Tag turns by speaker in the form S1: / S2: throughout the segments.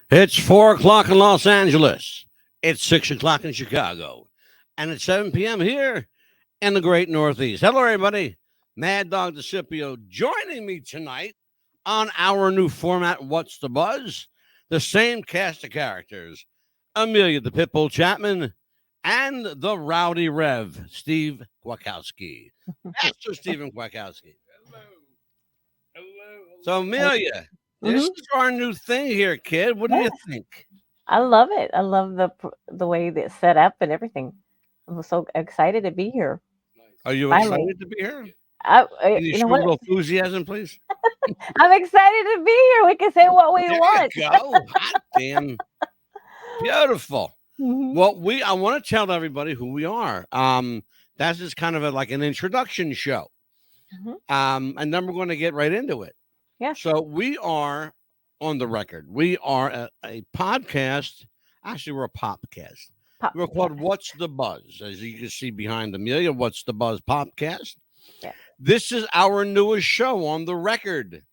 S1: It's 4 o'clock in Los Angeles. It's 6 o'clock in Chicago. And it's 7 p.m. here in the great Northeast. Hello, everybody. Mad Dog DeCipio joining me tonight on our new format, What's the Buzz? The same cast of characters. Amelia the Pitbull Chapman and the Rowdy Rev, Steve Kwiatkowski. Master Stephen Kwiatkowski.
S2: Hello. Hello.
S1: So, Amelia, this is our new thing here, kid. What do you think?
S3: I love it. I love the way it's set up and everything. I'm so excited to be here.
S2: Nice.
S1: Are you
S3: Finally.
S1: excited to be here?
S3: Can
S1: you show a
S3: what?
S1: little enthusiasm, please?
S3: I'm excited to be here. We can say what we
S1: There
S3: want.
S1: you go. Hot damn. Beautiful.
S3: Mhm.
S1: Well, I want to tell everybody who we are. That's just kind of like an introduction show.
S3: Mhm.
S1: And then we're going to get right into it.
S3: Yes.
S1: So we are on the record. We are a podcast. Actually, we're a popcast. We're called What's the Buzz? As you can see behind Amelia, What's the Buzz Popcast.
S3: Yeah.
S1: This is our newest show on the record.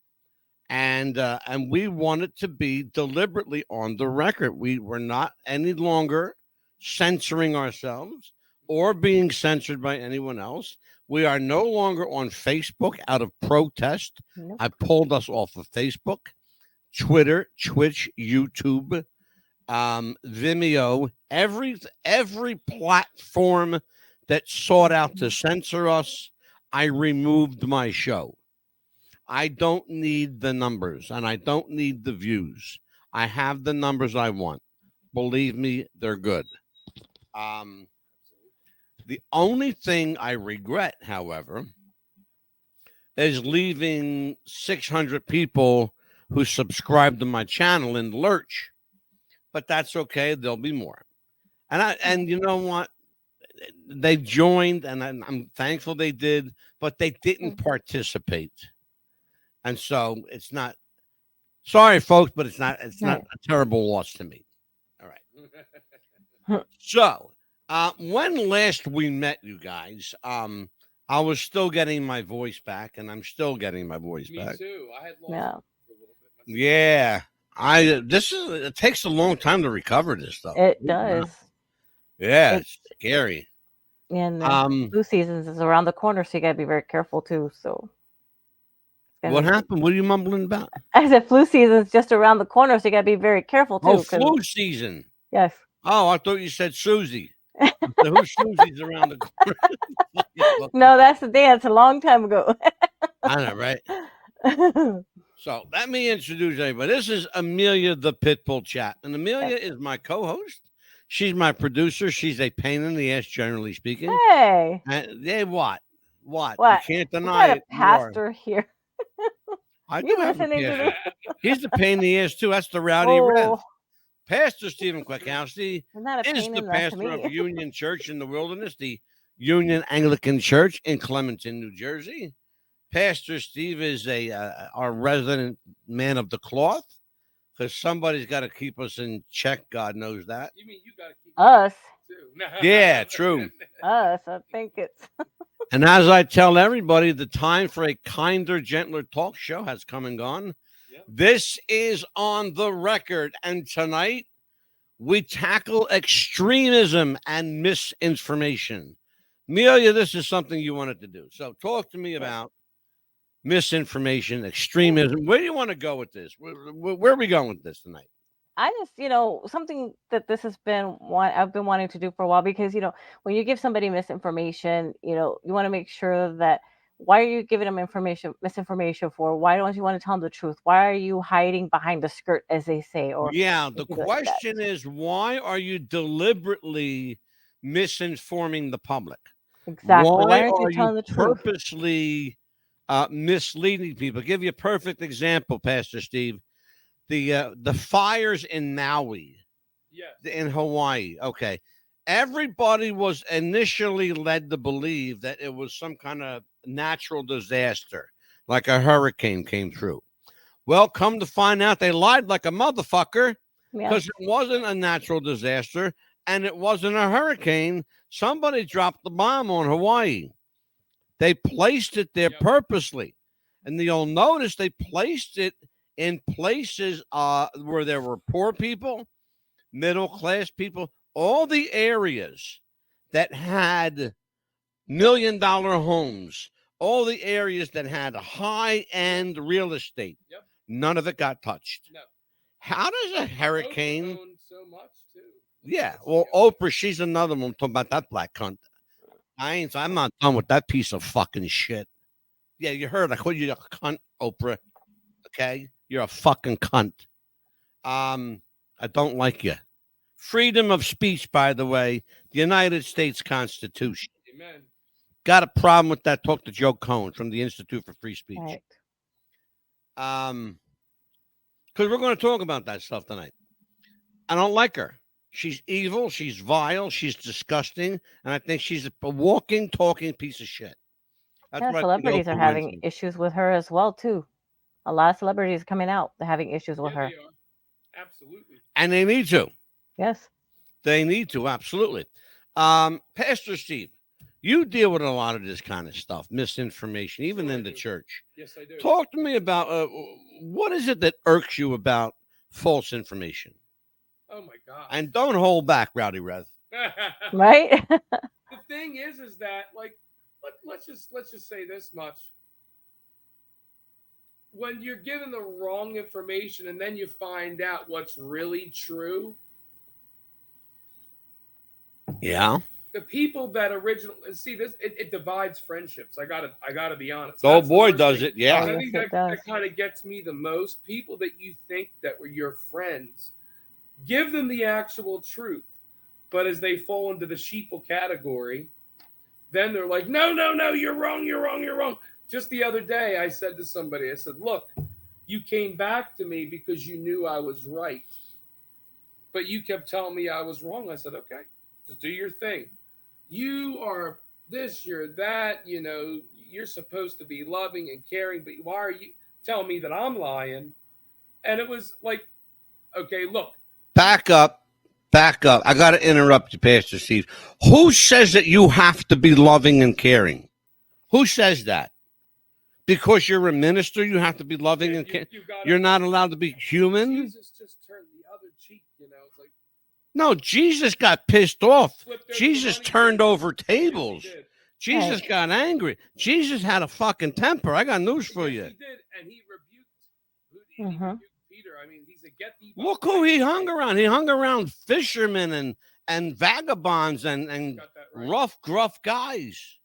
S1: And we want it to be deliberately on the record. We're not any longer censoring ourselves or being censored by anyone else. We are no longer on Facebook out of protest.
S3: Nope.
S1: I pulled us off of Facebook, Twitter, Twitch, YouTube, Vimeo, every platform that sought out to censor us. I removed my show. I don't need the numbers and I don't need the views. I have the numbers I want. Believe me, they're good. The only thing I regret, however, is leaving 600 people who subscribe to my channel in the lurch. But that's okay. There'll be more. And you know what? They joined, and I'm thankful they did, but they didn't participate. And so it's not. Sorry, folks, but it's not a terrible loss to me. All right. So when last we met, you guys, I was still getting my voice back, and I'm still getting my voice back.
S2: Me too. I had lost
S3: Yeah.
S2: it for a little bit.
S1: Yeah. It takes a long time to recover this stuff.
S3: It does.
S1: Yeah, it's scary.
S3: And flu seasons is around the corner, so you gotta be very careful too. So
S1: What happened? What are you mumbling about?
S3: I said flu season's just around the corner, so you gotta be very careful too.
S1: Oh, flu season.
S3: Yes.
S1: Oh, I thought you said Susie. I said, who's Susie's around the corner?
S3: No, that's the dance a long time ago.
S1: I know, right? So let me introduce everybody. This is Amelia the Pitbull Chat. And Amelia is my co-host. She's my producer. She's a pain in the ass, generally speaking.
S3: Hey.
S1: What? You can't
S3: We
S1: deny
S3: got
S1: it.
S3: a pastor here.
S1: I do
S3: You
S1: have a
S3: listening to
S1: pastor. He's the pain in the ass, too. That's the Rowdy Rev.
S3: Oh,
S1: Pastor Stephen Kwiatkowski
S3: isn't that a
S1: is
S3: pain
S1: the
S3: in the ass to
S1: pastor of
S3: me?
S1: Union Church in the Wilderness, the Union Anglican Church in Clementon, New Jersey. Pastor Steve is our resident man of the cloth because somebody's got to keep us in check. God knows that.
S2: You mean you got to keep
S3: Us.
S2: too?
S1: Yeah, true.
S3: Us. I think it's
S1: And as I tell everybody, the time for a kinder, gentler talk show has come and gone.
S2: Yep.
S1: This is on the record. And tonight we tackle extremism and misinformation. Amelia, this is something you wanted to do. So talk to me about misinformation, extremism. Where do you want to go with this? Where are we going with this tonight?
S3: I just, something that this has been I've been wanting to do for a while because, when you give somebody misinformation, you want to make sure that why are you giving them misinformation for? Why don't you want to tell them the truth? Why are you hiding behind the skirt, as they say? Or
S1: the question is, why are you deliberately misinforming the public?
S3: Exactly.
S1: Why
S3: aren't you
S1: are
S3: telling
S1: you
S3: the truth?
S1: purposely misleading people? I'll give you a perfect example, Pastor Steve. The fires in Maui, in Hawaii. Okay. Everybody was initially led to believe that it was some kind of natural disaster, like a hurricane came through. Well, come to find out, they lied like a motherfucker because it wasn't a natural disaster and it wasn't a hurricane. Somebody dropped the bomb on Hawaii. They placed it there purposely. And you'll notice they placed it in places where there were poor people, middle class people, all the areas that had $1 million homes, all the areas that had high end real estate,
S2: Yep.
S1: none of it got touched.
S2: No.
S1: How does a hurricane?
S2: Oprah owned so much too.
S1: Yeah,
S2: Let's
S1: well,
S2: be honest.
S1: Oprah, she's another one. Talking about that black cunt. I'm not done with that piece of fucking shit. Yeah, you heard. I called you a cunt, Oprah. Okay, you're a fucking cunt. I don't like you. Freedom of speech, by the way, the United States Constitution.
S2: Amen.
S1: Got a problem with that? Talk to Joe Cohen from the Institute for Free Speech.
S3: Right.
S1: Because we're going to talk about that stuff tonight. I don't like her. She's evil. She's vile. She's disgusting, and I think she's a walking, talking piece of shit. That's
S3: Yeah,
S1: what I think
S3: celebrities are
S1: Oprah
S3: having
S1: Winfrey.
S3: issues with her as well too. A lot of celebrities coming out, they're having issues with
S2: Yeah,
S3: her.
S2: they are. Absolutely.
S1: And they need to.
S3: Yes.
S1: They need to, absolutely. Pastor Steve, you deal with a lot of this kind of stuff, misinformation, even
S2: Sure I
S1: in the
S2: do.
S1: church.
S2: Yes, I do.
S1: Talk to me about what is it that irks you about false information?
S2: Oh my God.
S1: And don't hold back, Rowdy Rev.
S3: Right.
S2: The thing is that like let's just say this much. When you're given the wrong information and then you find out what's really true,
S1: Yeah.
S2: the people that originally see this, it divides friendships. I gotta be honest.
S1: Oh
S2: That's the
S1: boy,
S2: worst
S1: does
S2: thing.
S1: it? Yeah.
S3: Oh,
S2: I
S3: yes,
S2: think
S3: it
S2: that
S3: does.
S2: kind of gets me the most. People that you think that were your friends, give them the actual truth. But as they fall into the sheeple category, then they're like, no, you're wrong, you're wrong, you're wrong. Just the other day, I said to somebody, I said, look, you came back to me because you knew I was right. But you kept telling me I was wrong. I said, okay, just do your thing. You are this, you're that, you're supposed to be loving and caring, but why are you telling me that I'm lying? And it was like, okay, look.
S1: Back up. I got to interrupt you, Pastor Steve. Who says that you have to be loving and caring? Who says that? Because you're a minister, you have to be loving and caring. You're not allowed to be human.
S2: Jesus just turned the other cheek, It's like,
S1: no, Jesus got pissed off.
S2: flipped over
S1: Jesus
S2: the money
S1: turned
S2: table.
S1: over tables.
S2: Yes, he did.
S1: Jesus
S3: Right.
S1: got angry. Jesus had a fucking temper. I got news for
S2: Yes,
S1: you.
S2: he did, and he
S3: Mhm.
S2: rebuked Peter. I mean, he said, "Get thee."
S1: Look who he hung around. He hung around fishermen and vagabonds and
S2: Got that right.
S1: rough, gruff guys.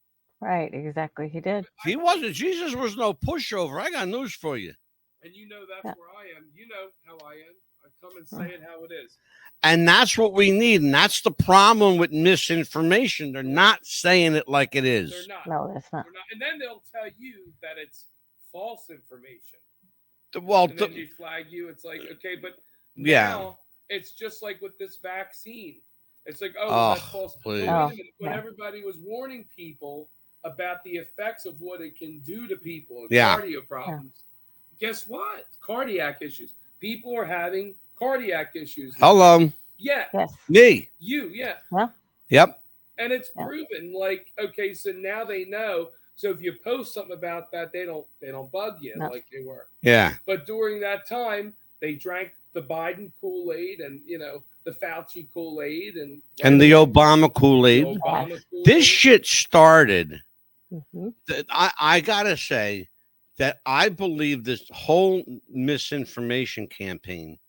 S3: Right. Exactly. He did.
S1: He wasn't. Jesus was no pushover. I got news for you.
S2: And that's
S3: Yeah.
S2: where I am. You know how I am. I come and say it how it is.
S1: And that's what we need. And that's the problem with misinformation. They're not saying it like it is.
S2: They're not.
S3: No, that's not.
S2: They're not. And then they'll tell you that it's false information.
S1: Well,
S2: And then they flag you. It's like, okay, but
S1: yeah.
S2: now it's just like with this vaccine. It's like, well, that's false.
S1: Please.
S2: Well, wait a minute.
S3: Oh,
S2: When
S3: yeah.
S2: everybody was warning people about the effects of what it can do to people and
S1: Yeah.
S2: cardio problems, guess what? Cardiac issues. People are having cardiac issues.
S1: Hello.
S2: Yeah.
S3: Yes.
S1: Me.
S2: You, yeah.
S3: Well.
S1: Yep.
S2: And it's
S3: Yeah.
S2: proven. Like, okay, so now they know. So if you post something about that, they don't bug you
S3: No.
S2: like they were.
S1: Yeah.
S2: But during that time, they drank the Biden Kool-Aid and the Fauci Kool-Aid and
S1: the Obama
S2: the
S1: Kool-Aid.
S2: Obama Kool-Aid.
S1: This shit started.
S3: Mhm.
S1: I gotta say that I believe this whole misinformation campaign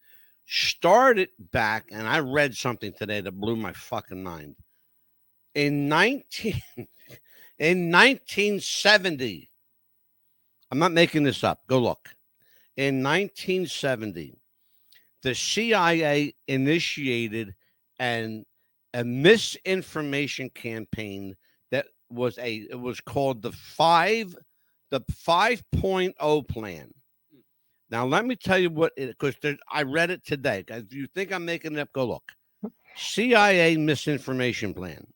S1: started back, and I read something today that blew my fucking mind. In 1970, I'm not making this up. Go look. In 1970, the CIA initiated a misinformation campaign that was called the 5.0 plan. Now let me tell you what it, because I read it today. If you think I'm making it up, go look. CIA misinformation plan.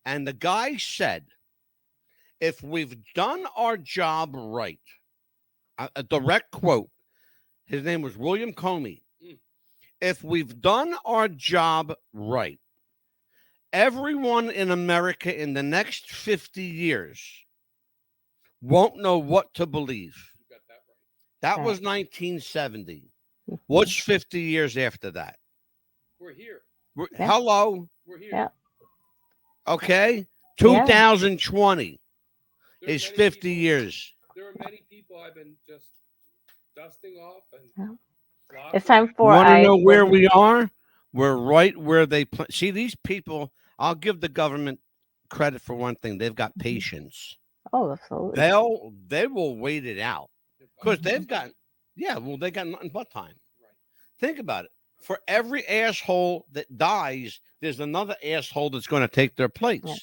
S1: And the guy said, if we've done our job right, a direct quote, his name was William Comey. If we've done our job right, everyone in America in the next 50 years won't know what to believe.
S2: You got that right.
S1: That
S3: Right.
S1: was 1970.
S3: Mhm.
S1: What's 50 years after that?
S2: We're here.
S3: Yeah.
S1: Hello.
S2: We're here.
S3: Yeah.
S1: Okay.
S3: Yeah.
S1: 2020
S2: There are
S1: is
S2: many
S1: 50
S2: people-
S1: years.
S2: There are many people I've been just dusting off and
S3: Yeah.
S2: locking
S3: It's time
S2: up.
S1: You
S3: for
S1: want to know where
S3: listen.
S1: we are? We're right where they see these people. I'll give the government credit for one thing. They've got patience.
S3: Oh, absolutely.
S1: They will wait it out because they've got they got nothing but time.
S2: Right.
S1: Think about it. For every asshole that dies, there's another asshole that's going to take their place.
S3: Yeah.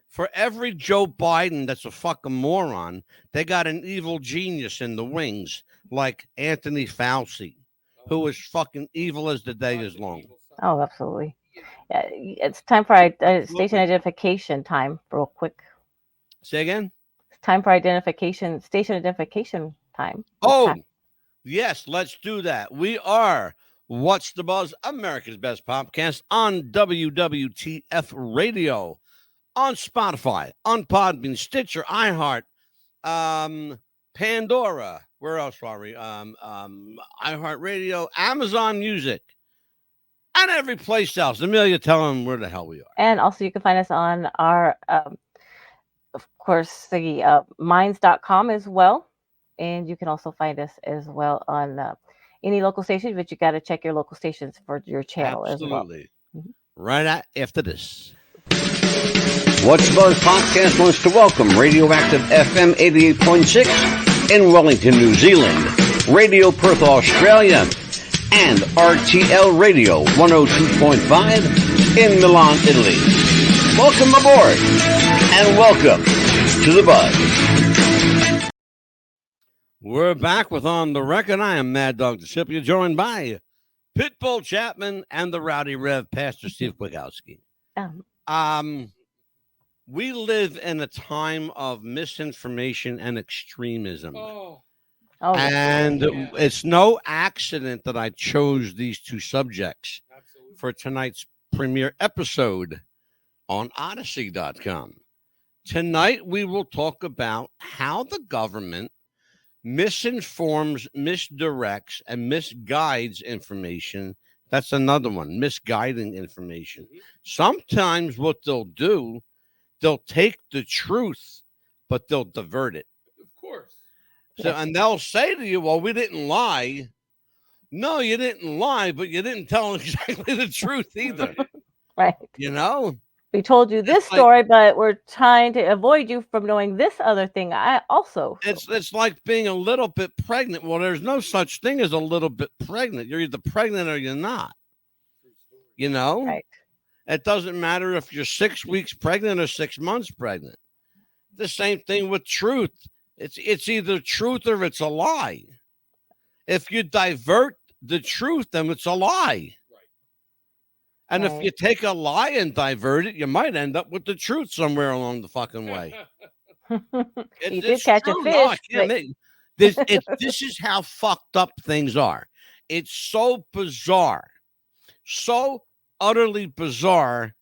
S1: For every Joe Biden that's a fucking moron, they got an evil genius in the wings, like Anthony Fauci, who is fucking evil as the day is long.
S3: Oh, absolutely. Yeah, it's time for station identification time, real quick.
S1: Say again?
S3: It's time for station identification time.
S1: Oh, yes, let's do that. We are What's the Buzz, America's Best Podcast on WWTF Radio, on Spotify, on Podbean, Stitcher, iHeart, Pandora. Where else are we? iHeart Radio, Amazon Music, and every place else. Amelia, tell them where the hell we are.
S3: And also, you can find us on our, of course, the minds.com as well. And you can also find us as well on any local station, but you got to check your local stations for your channel as well.
S1: Absolutely. Right after this. What's the Buzz Podcast wants to welcome Radioactive FM 88.6 in Wellington, New Zealand, Radio Perth, Australia, and RTL Radio 102.5 in Milan, Italy. Welcome aboard, and welcome to the Buzz. We're back with On the Record. I am Mad Dog DeCipia, joined by Pitbull Chapman and the Rowdy Rev, Pastor Steve Kwikowski. We live in a time of misinformation and extremism. And it's no accident that I chose these two subjects for tonight's premiere episode on Odyssey.com. Tonight, we will talk about how the government misinforms, misdirects, and misguides information. That's another one, misguiding information. Sometimes what they'll do, they'll take the truth, but they'll divert it.
S2: Of course.
S1: So, and they'll say to you, well, we didn't lie. No, you didn't lie, but you didn't tell exactly the truth either.
S3: Right.
S1: You know?
S3: We told you this story, but we're trying to avoid you from knowing this other thing.
S1: It's like being a little bit pregnant. Well, there's no such thing as a little bit pregnant. You're either pregnant or you're not. You know?
S3: Right.
S1: It doesn't matter if you're 6 weeks pregnant or 6 months pregnant. The same thing with truth. It's either truth or it's a lie. If you divert the truth, then it's a lie. And if you take a lie and divert it, you might end up with the truth somewhere along the fucking way.
S3: You did catch a fish.
S1: This is how fucked up things are. It's so bizarre, so utterly bizarre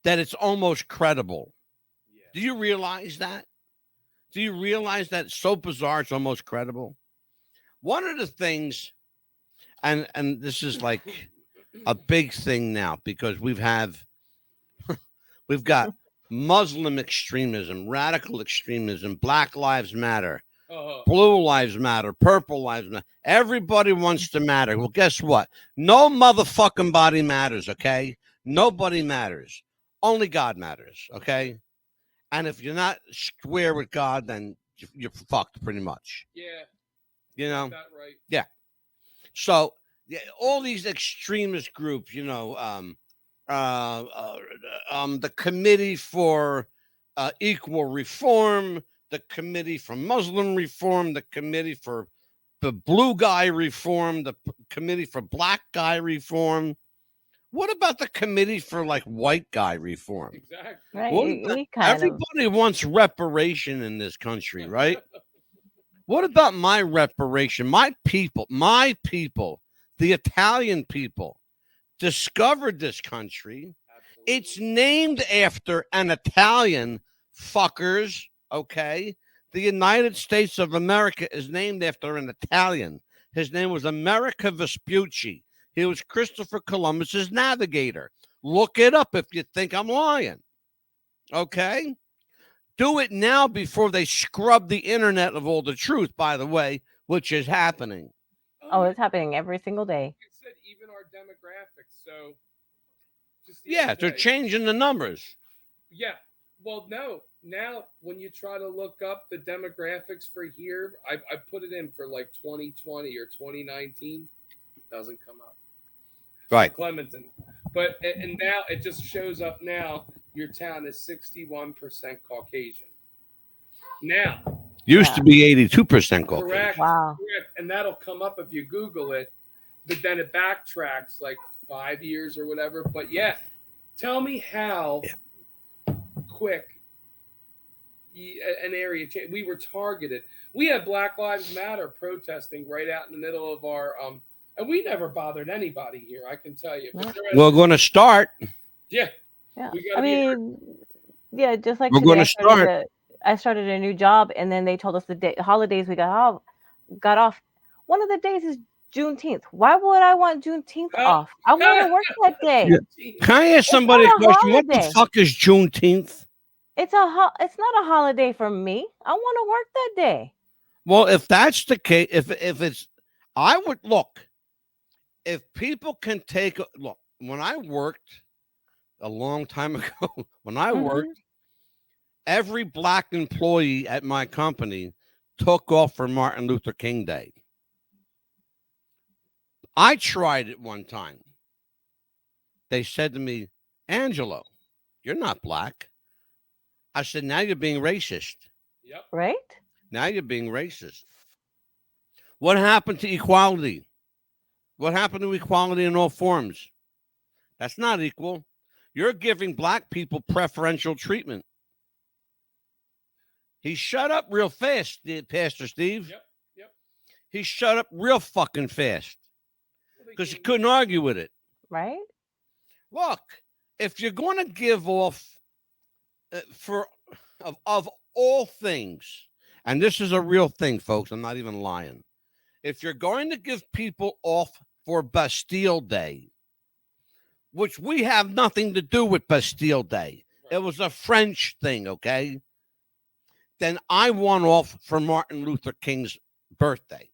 S1: that it's almost credible. Do you realize that? Do you realize that it's so bizarre it's almost credible? One of the things, and this is like a big thing now because we've got Muslim extremism, radical extremism, Black Lives Matter, Blue Lives Matter, Purple Lives Matter. Everybody wants to matter. Well, guess what? No motherfucking body matters, okay? Nobody matters. Only God matters, okay? And if you're not square with God, then you're fucked pretty much.
S2: Yeah.
S1: You know?
S2: That right.
S1: Yeah. So all these extremist groups, you know, the Committee for Equal Reform, the Committee for Muslim Reform, the Committee for the Blue Guy Reform, the Committee for Black Guy Reform. What about the Committee for like White Guy Reform?
S2: Exactly.
S3: Right.
S1: Everybody wants reparation in this country, right? What about my reparation? My people, the Italian people discovered this country. Absolutely. It's named after an Italian, fuckers, okay? The United States of America is named after an Italian. His name was America Vespucci. He was Christopher Columbus's navigator. Look it up if you think I'm lying. Okay? Do it now before they scrub the internet of all the truth, by the way, which is happening.
S3: Oh, it's happening every single day.
S2: Like I said, even our demographics. So, just the
S1: Yeah,
S2: other
S1: they're
S2: day-
S1: changing the numbers.
S2: Yeah. Well, no. Now, when you try to look up the demographics for here, I put it in for like 2020 or 2019. It doesn't come up.
S1: Right.
S2: Clementon. But and now it just shows up now. Your town is 61% Caucasian. Now,
S1: Used
S3: Yeah.
S1: to be 82% Caucasian.
S2: correct.
S3: Wow.
S2: Correct. And that'll come up if you Google it. But then it backtracks like 5 years or whatever. But yeah, tell me how quick an area change. We were targeted. We had Black Lives Matter protesting right out in the middle of our and we never bothered anybody here, I can tell you. But
S1: We're going to start.
S2: yeah,
S3: Yeah.
S2: we gotta
S3: I
S2: be
S3: mean, yeah, just like
S1: We're
S3: today,
S1: gonna
S3: I started a new job, and then they told us the holidays we got off. One of the days is Juneteenth. Why would I want Juneteenth off? I want to work that day.
S1: Yeah. Can I ask somebody a
S3: not a
S1: question? What the
S3: holiday.
S1: fuck is Juneteenth?
S3: It's not a holiday for me. I want to work that day.
S1: Well, if that's the case, if it's, I would look. If people can take look, when I worked a long time ago, when I worked, every black employee at my company took off for Martin Luther King Day. I tried it one time. They said to me, Angelo, you're not black. I said, now you're being racist.
S2: Yep.
S3: Right?
S1: Now you're being racist. What happened to equality? What happened to equality in all forms? That's not equal. You're giving black people preferential treatment. He shut up real fast, Pastor Steve.
S2: Yep.
S1: He shut up real fucking fast because he couldn't argue with it.
S3: Right?
S1: Look, if you're going to give off of all things, and this is a real thing, folks, I'm not even lying. If you're going to give people off for Bastille Day, which we have nothing to do with Bastille Day, it was a French thing, okay? Then I want off for Martin Luther King's birthday.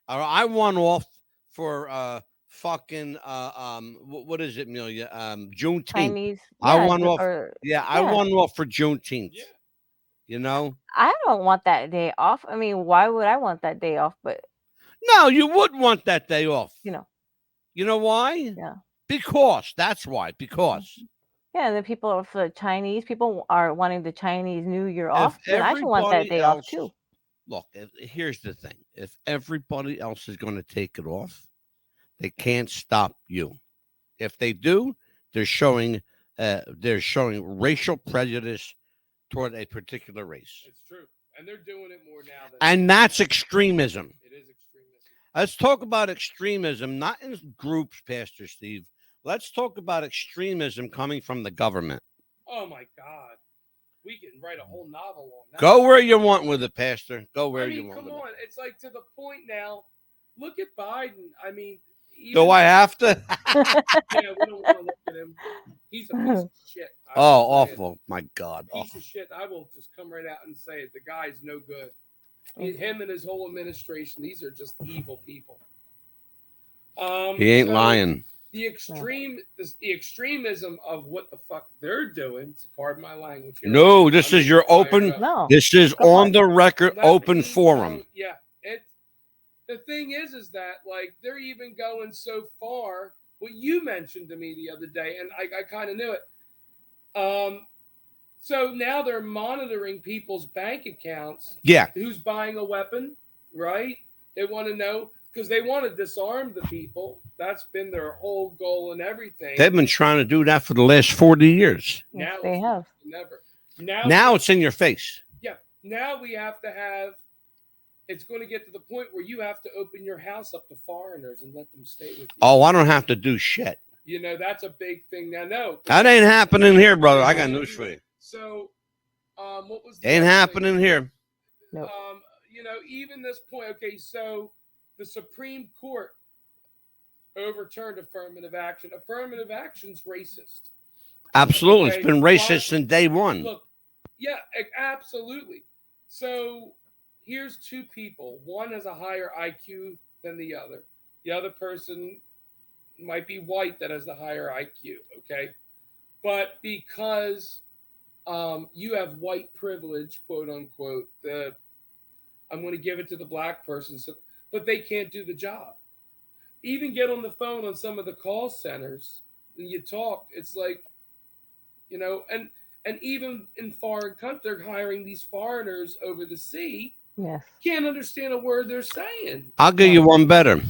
S1: Or I want off for fucking what is it, Amelia? Juneteenth.
S3: Chinese.
S1: I want off.
S3: I
S1: I want off for Juneteenth.
S2: Yeah.
S1: You know?
S3: I don't want that day off. I mean, why would I want that day off? But
S1: No, you would want that day off.
S3: you know,
S1: You know why?
S3: Yeah.
S1: Because that's why. Because
S3: yeah, the people for Chinese people are wanting the Chinese New Year off. Then I should want that
S1: everybody
S3: day off
S1: else-
S3: too.
S1: Look, here's the thing: if everybody else is going to take it off, they can't stop you. If they do, they're showing racial prejudice toward a particular race,
S2: It's true. And they're doing it more now than
S1: and that's extremism.
S2: it is extremism.
S1: Let's talk about extremism, not in groups, Pastor Steve. Let's talk about extremism coming from the government.
S2: Oh my God. We can write a whole novel on that.
S1: Go where you want with it, Pastor. Go where
S2: I mean,
S1: you want
S2: come
S1: with
S2: on.
S1: it.
S2: It's like to the point now. Look at Biden. I mean,
S1: Do I have to?
S2: Yeah, we don't want to look at him. He's a piece of shit. I
S1: Oh,
S2: will say it.
S1: awful. My God.
S2: Piece
S1: Awful.
S2: of shit. I will just come right out and say it. The guy's no good. Him and his whole administration, these are just evil people.
S1: He ain't
S2: so
S1: lying.
S2: The extremism of what the fuck they're doing. Pardon my language. Here.
S1: No, this is your open.
S3: No.
S1: This is
S3: Come
S1: on
S3: on.
S1: the record,
S2: Let
S1: open
S2: me
S1: forum.
S2: tell- yeah, the thing is that like they're even going so far. What you mentioned to me the other day, and I kind of knew it. So now they're monitoring people's bank accounts.
S1: Yeah.
S2: Who's buying a weapon, right? They want to know because they want to disarm the people. That's been their whole goal and everything.
S1: They've been trying to do that for the last 40 years.
S2: Now
S3: They
S2: it's
S3: have.
S2: never.
S1: Now it's in your face.
S2: Yeah. Now we have to have. It's going to get to the point where you have to open your house up to foreigners and let them stay with you.
S1: Oh, I don't have to do shit.
S2: You know, that's a big thing now. No.
S1: That ain't happening here, brother. I got news for you.
S2: So, what was
S1: Ain't
S2: other
S1: happening
S2: thing?
S1: here.
S3: Nope.
S2: Even this point. Okay, so the Supreme Court overturned affirmative action. Affirmative action's racist.
S1: Absolutely.
S2: Okay,
S1: It's been racist since day one.
S2: Look, yeah, absolutely. So here's two people. One has a higher IQ than the other. The other person might be white that has the higher IQ. Okay, but because you have white privilege, quote unquote, I'm going to give it to the black person, but they can't do the job. Even get on the phone on some of the call centers and you talk, it's like, and even in foreign countries, they're hiring these foreigners over the sea.
S3: Yes.
S2: Can't understand a word they're saying.
S1: I'll give you one better.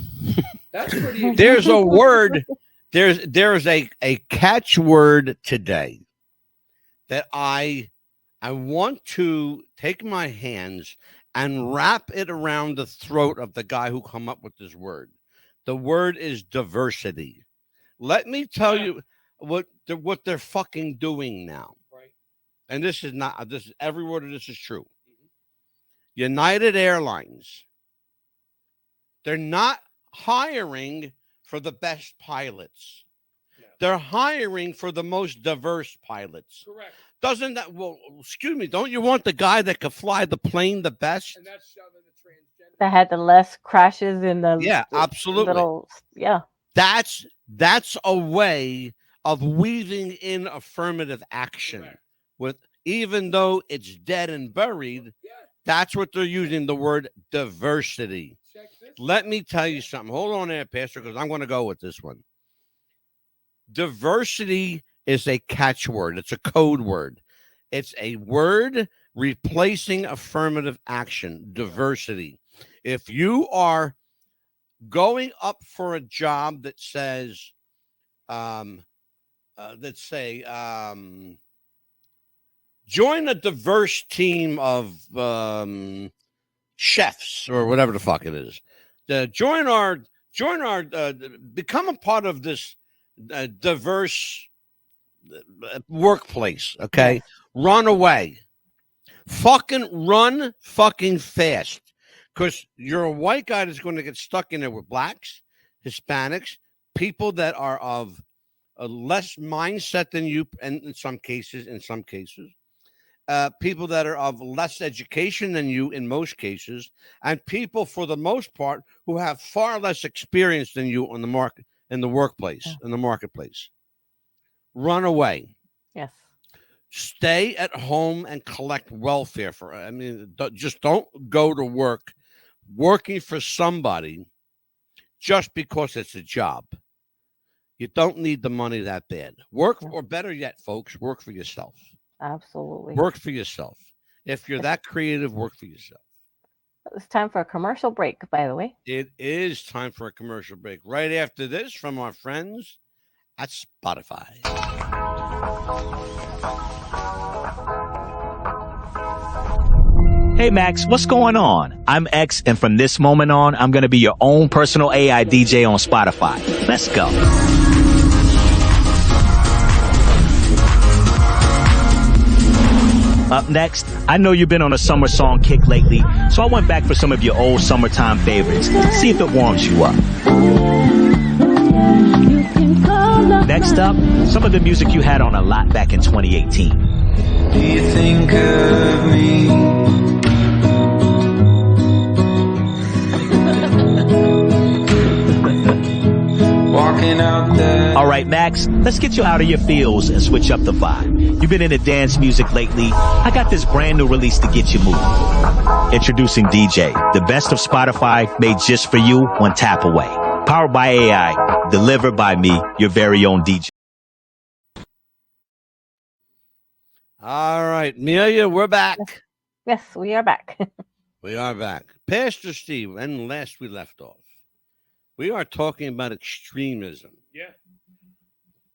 S2: That's pretty.
S1: There's a word. There's a catchword today that I want to take my hands and wrap it around the throat of the guy who come up with this word. The word is diversity. Let me tell you what they're fucking doing now.
S2: Right.
S1: And this is every word of this is true. Mm-hmm. United Airlines. They're not hiring for the best pilots. No. They're hiring for the most diverse pilots.
S2: Correct.
S1: Doesn't that, excuse me, don't you want the guy that could fly the plane the best?
S2: And that's shoving the transgender.
S3: That had the less crashes in the
S1: absolutely.
S3: Little,
S1: That's a way of weaving in affirmative action. Correct. With even though it's dead and buried, that's what they're using the word diversity. Let me tell you something. Hold on there, Pastor, because I'm going to go with this one. Diversity is a catchword. It's a code word. It's a word replacing affirmative action. Diversity. If you are going up for a job that says, let's say, join a diverse team of chefs or whatever the fuck it is. Become a part of this diverse workplace. Okay, yes. Run away, run fucking fast, because you're a white guy that's going to get stuck in there with blacks, Hispanics, people that are of a less mindset than you, and in some cases, people that are of less education than you in most cases, and people for the most part who have far less experience than you on the market, in the workplace, in the marketplace. Run away.
S3: Yes.
S1: Stay at home and collect welfare just don't go to work working for somebody just because it's a job. You don't need the money that bad. Work, or better yet, folks, work for yourself.
S3: Absolutely.
S1: Work for yourself. If you're that creative, work for yourself.
S3: It's time for a commercial break, by the way.
S1: It is time for a commercial break. Right after this, from our friends at Spotify.
S4: Hey Max, what's going on? I'm X, and from this moment on, I'm going to be your own personal AI DJ on Spotify. Let's go. Up next, I know you've been on a summer song kick lately, so I went back for some of your old summertime favorites. See if it warms you up. Next up, some of the music you had on a lot back in 2018.
S5: Do you think of me? Walking out there.
S4: All right, Max, let's get you out of your feels and switch up the vibe. You've been into dance music lately. I got this brand new release to get you moving. Introducing DJ, the best of Spotify, made just for you, one tap away. Powered by AI, delivered by me, your very own DJ.
S1: All right, Amelia, we're back.
S3: Yes, we are back.
S1: We are back. Pastor Steve, when last we left off, we are talking about extremism.
S2: Yeah.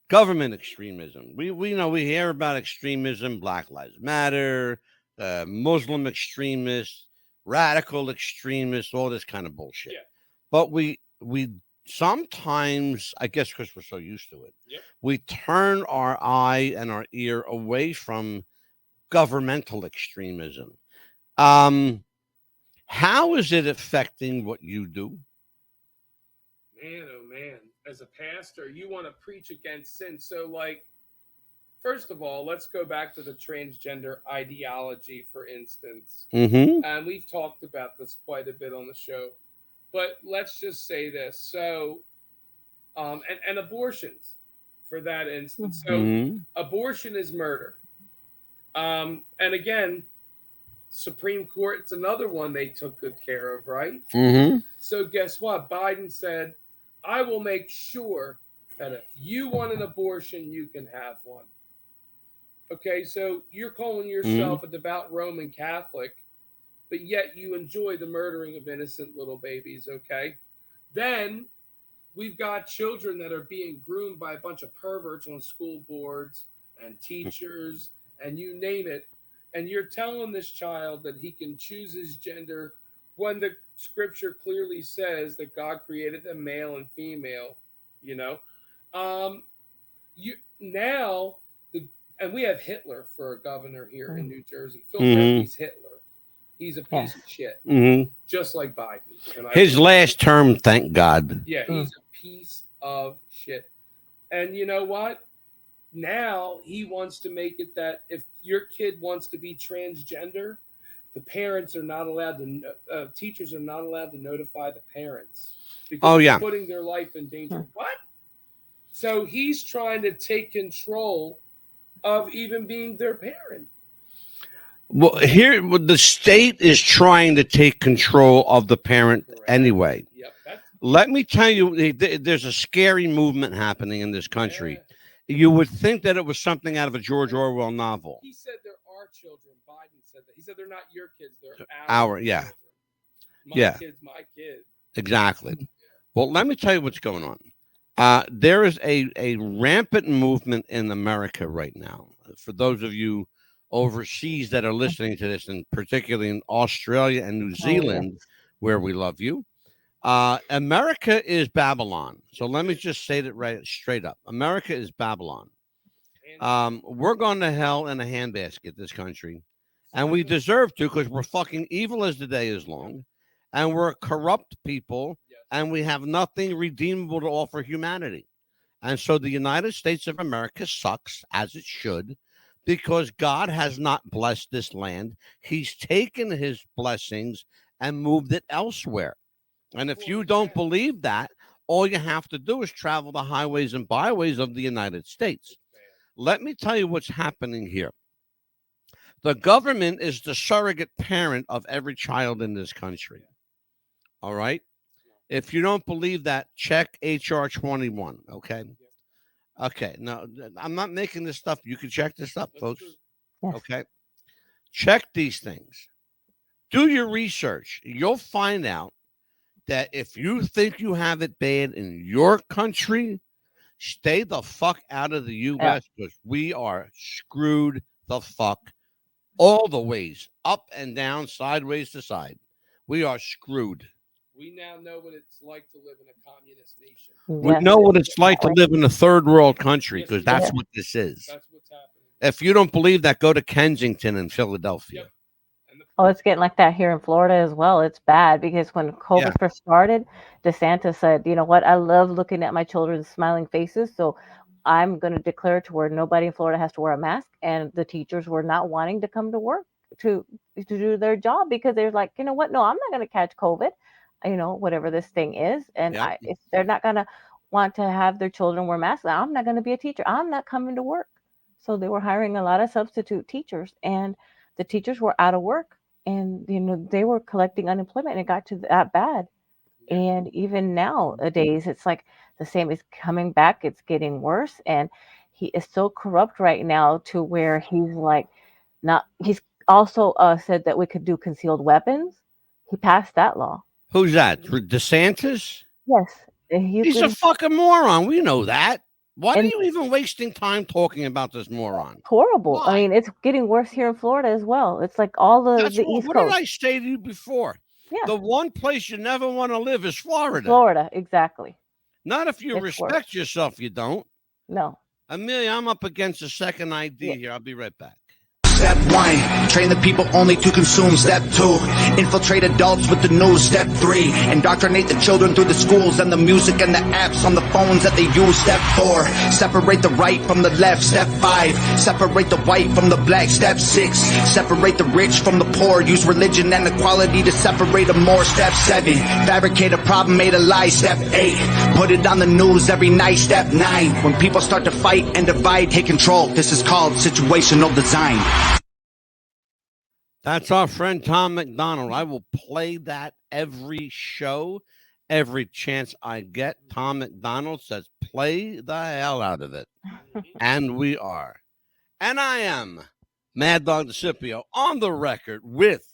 S1: Government extremism. We know, we hear about extremism, Black Lives Matter, Muslim extremists, radical extremists, all this kind of bullshit.
S2: Yeah.
S1: But we sometimes, I guess because we're so used to it, we turn our eye and our ear away from governmental extremism. How is it affecting what you do?
S2: Man, oh man. As a pastor, you want to preach against sin. So, like, first of all, let's go back to the transgender ideology, for instance.
S1: Mm-hmm.
S2: And we've talked about this quite a bit on the show. But let's just say this. So, and abortions, for that instance. So,
S1: Mm-hmm.
S2: abortion is murder. And again, Supreme Court, it's another one they took good care of, right?
S1: Mm-hmm.
S2: So guess what? Biden said, I will make sure that if you want an abortion, you can have one. Okay, so you're calling yourself a devout Roman Catholic, but yet you enjoy the murdering of innocent little babies, okay? Then we've got children that are being groomed by a bunch of perverts on school boards and teachers and you name it. And you're telling this child that he can choose his gender when the scripture clearly says that God created them male and female, you know? You now the and we have Hitler for a governor here in New Jersey. Phil Murphy's Hitler. He's a piece of shit, just like Biden.
S1: His last term, thank God.
S2: Yeah, he's a piece of shit. And you know what? Now he wants to make it that if your kid wants to be transgender, the parents are not allowed to, teachers are not allowed to notify the parents because it's putting their life in danger. What? So he's trying to take control of even being their parent.
S1: Well, here the state is trying to take control of the parent anyway.
S2: Yep.
S1: Let me tell you, there's a scary movement happening in this country. Yeah. You would think that it was something out of a George Orwell novel.
S2: He said there are children. Biden said that. He said they're not your kids. They're
S1: our
S2: children.
S1: My
S2: kids, my kids.
S1: Exactly. Well, let me tell you what's going on. There is a rampant movement in America right now. For those of you overseas that are listening to this, and particularly in Australia and New Zealand, where we love you, America is Babylon. So let me just say that right straight up. America is Babylon. We're going to hell in a handbasket, this country. And we deserve to because we're fucking evil as the day is long. And we're corrupt people. And we have nothing redeemable to offer humanity. And so the United States of America sucks, as it should, because God has not blessed this land. He's taken his blessings and moved it elsewhere. And if you don't believe that, all you have to do is travel the highways and byways of the United States. Let me tell you what's happening here. The government is the surrogate parent of every child in this country. All right? If you don't believe that, check HR 21, okay? Okay, no, I'm not making this stuff. You can check this up, folks. Okay? Check these things. Do your research. You'll find out that if you think you have it bad in your country, stay the fuck out of the U.S. because we are screwed the fuck all the ways, up and down, sideways to side. We are screwed.
S2: We now know what it's like to live in a communist nation.
S1: We know what it's like to live in a third world country because that's what this is.
S2: That's what's happening.
S1: If you don't believe that, go to Kensington in Philadelphia.
S2: Yep.
S3: Oh, it's getting like that here in Florida as well. It's bad because when COVID first started, DeSantis said, you know what, I love looking at my children's smiling faces. So I'm going to declare to where nobody in Florida has to wear a mask. And the teachers were not wanting to come to work to do their job because they're like, you know what, no, I'm not going to catch COVID, you know, whatever this thing is. And if they're not going to want to have their children wear masks, I'm not going to be a teacher. I'm not coming to work. So they were hiring a lot of substitute teachers and the teachers were out of work. And, you know, they were collecting unemployment and it got to that bad. And even nowadays, it's like the same is coming back. It's getting worse. And he is so corrupt right now to where he's like he's also said that we could do concealed weapons. He passed that law.
S1: Who's that? DeSantis?
S3: Yes.
S1: He's a fucking moron. We know that. Why are you even wasting time talking about this moron?
S3: Horrible.
S1: Why?
S3: I mean, it's getting worse here in Florida as well. It's like all the East Coast.
S1: What did I say to you before?
S3: Yeah.
S1: The one place you never want to live is Florida.
S3: Florida, exactly.
S1: Not if you respect yourself, you don't.
S3: No.
S1: Amelia, I'm up against a second ID here. I'll be right back.
S6: Step 1, train the people only to consume. Step 2, infiltrate adults with the news. Step 3, indoctrinate the children through the schools and the music and the apps on the phones that they use. Step 4, separate the right from the left. Step 5, separate the white from the black. Step 6, separate the rich from the poor. Use religion and equality to separate them more. Step 7, fabricate a problem made a lie. Step 8, put it on the news every night. Step 9, when people start to fight and divide, take control. This is called situational design.
S1: That's our friend Tom McDonald. I will play that every show, every chance I get. Tom McDonald says, play the hell out of it. And we are. And I am Mad Dog DeCipio on the record with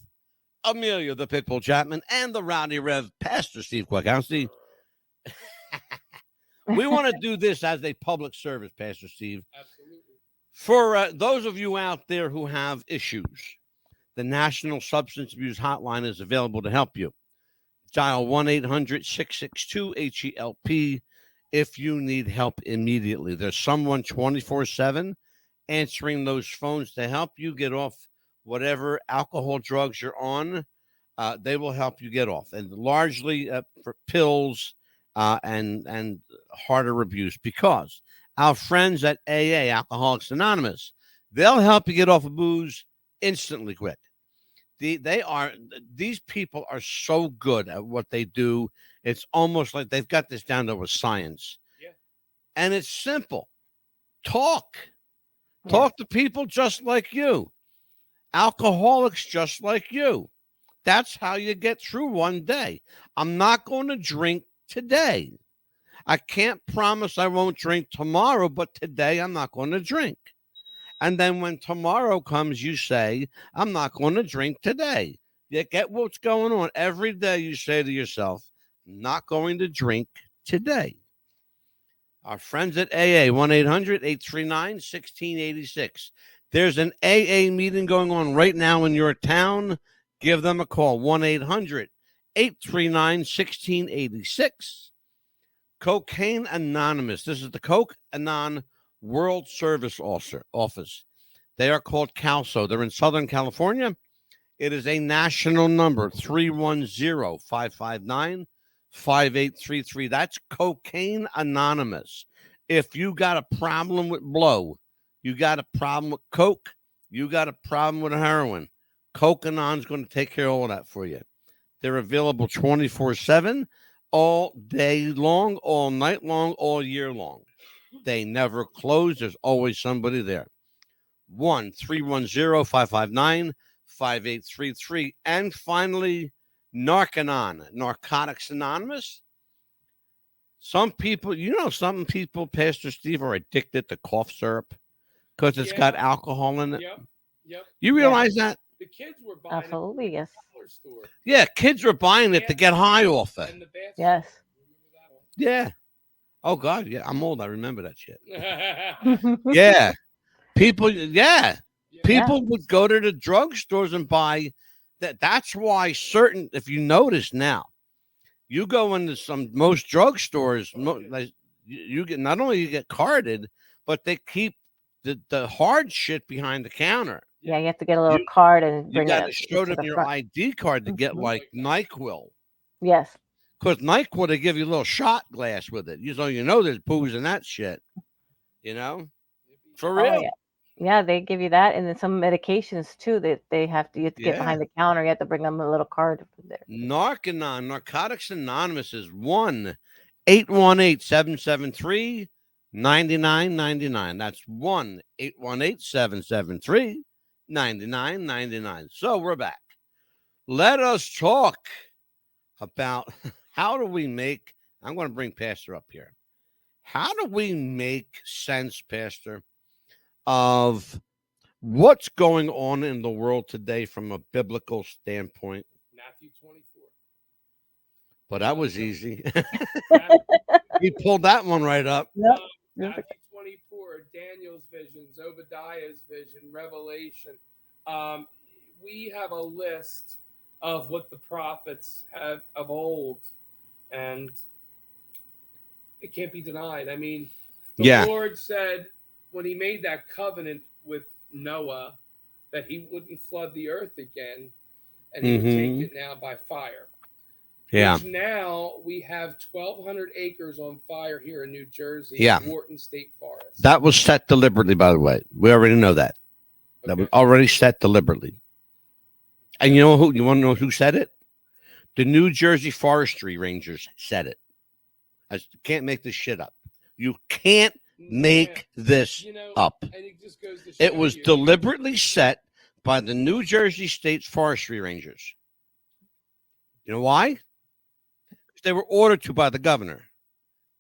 S1: Amelia the Pitbull Chapman and the Rowdy Rev, Pastor Steve Kwiatkowski. We want to do this as a public service, Pastor Steve.
S2: Absolutely.
S1: For those of you out there who have issues, the National Substance Abuse Hotline is available to help you. Dial 1-800-662-HELP if you need help immediately. There's someone 24/7 answering those phones to help you get off whatever alcohol, drugs you're on. They will help you get off, and largely for pills and harder abuse, because our friends at AA, Alcoholics Anonymous, they'll help you get off of booze instantly quick. These people are so good at what they do. It's almost like they've got this down to a science.
S2: Yeah.
S1: And it's simple. Talk to people just like you, alcoholics just like you. That's how you get through one day. I'm not going to drink today. I can't promise I won't drink tomorrow, but today I'm not going to drink. And then when tomorrow comes, you say, I'm not going to drink today. You get what's going on. Every day you say to yourself, I'm not going to drink today. Our friends at AA, 1-800-839-1686. There's an AA meeting going on right now in your town. Give them a call, 1-800-839-1686. Cocaine Anonymous. This is the Coke Anon World Service Office. They are called CALSO. They're in Southern California. It is a national number, 310-559-5833. That's Cocaine Anonymous. If you got a problem with blow, you got a problem with coke, you got a problem with heroin, Coke Anon's going to take care of all that for you. They're available 24/7, all day long, all night long, all year long. They never close. There's always somebody there. 1-310-559-5833. And finally, Narcanon, Narcotics Anonymous. Some people, some people, Pastor Steve, are addicted to cough syrup because it's got alcohol in it.
S2: Yep.
S1: You realize that?
S2: The kids were buying
S3: Absolutely, yes.
S2: Store.
S1: Yeah, kids were buying it to get high off it.
S3: Yes.
S1: Yeah. Oh, God. Yeah, I'm old. I remember that shit. Yeah. People would go to the drugstores and buy that. That's why if you notice now, you go into most drugstores, you get, not only you get carded, but they keep the hard shit behind the counter.
S3: Yeah, you have to get a little card and
S1: You
S3: bring
S1: got to
S3: it
S1: show them your
S3: front.
S1: ID card to get like NyQuil.
S3: Yes.
S1: Because NyQuil, they give you a little shot glass with it. So you know there's booze in that shit. For real.
S3: Oh, yeah, they give you that, and then some medications too that you have to get behind the counter. You have to bring them a little card there.
S1: Narcanon, Narcotics Anonymous is 1-818-773-9999. That's 1-818-773-9999. So we're back. Let us talk about how do we make, I'm going to bring Pastor up here. How do we make sense, Pastor, of what's going on in the world today from a biblical standpoint?
S2: Matthew 24.
S1: But that was easy. He pulled that one right up.
S3: Yep.
S2: Matthew 24, Daniel's visions, Obadiah's vision, Revelation. We have a list of what the prophets have of old, and it can't be denied. I mean, the Lord said when he made that covenant with Noah that he wouldn't flood the earth again, and he would take it now by fire.
S1: Yeah.
S2: Which now we have 1,200 acres on fire here in New Jersey,
S1: Yeah.
S2: Wharton State Forest.
S1: That was set deliberately, by the way. We already know that. That
S2: Okay.
S1: was already set deliberately. And you know who? You want to know who said it? The New Jersey Forestry Rangers said it. I can't make this shit up. You can't make this up.
S2: And it just goes to show
S1: It was
S2: you,
S1: deliberately set by the New Jersey State Forestry Rangers. You know why? They were ordered to by the governor.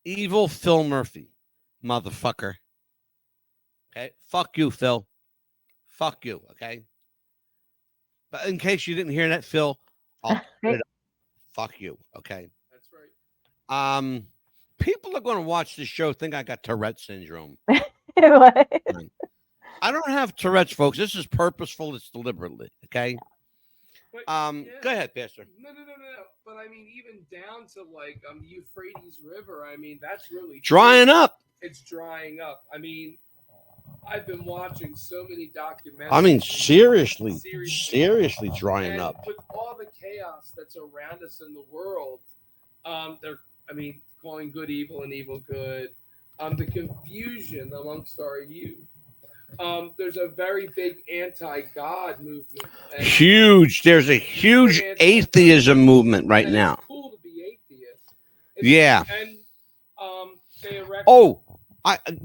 S1: Evil Phil Murphy. Motherfucker. Okay? Fuck you, Phil. Fuck you, okay? But in case you didn't hear that, Phil, I'll put it up. Fuck you, okay?
S2: That's right.
S1: People are going to watch this show think I got Tourette syndrome.
S3: What?
S1: I don't have Tourette's, folks. This is purposeful. It's deliberately, okay?
S2: But,
S1: Go ahead, Pastor.
S2: No. But I mean, even down to like the Euphrates River. I mean, that's really
S1: Drying up.
S2: It's drying up. I mean, I've been watching so many documentaries.
S1: I mean, seriously drying
S2: and
S1: up.
S2: with all the chaos that's around us in the world, they're calling good evil and evil good. The confusion amongst our youth. There's a very big anti-God movement.
S1: Huge. There's a huge atheism movement right now.
S2: It's cool to be atheist.
S1: Yeah.
S2: And they erect.
S1: Oh,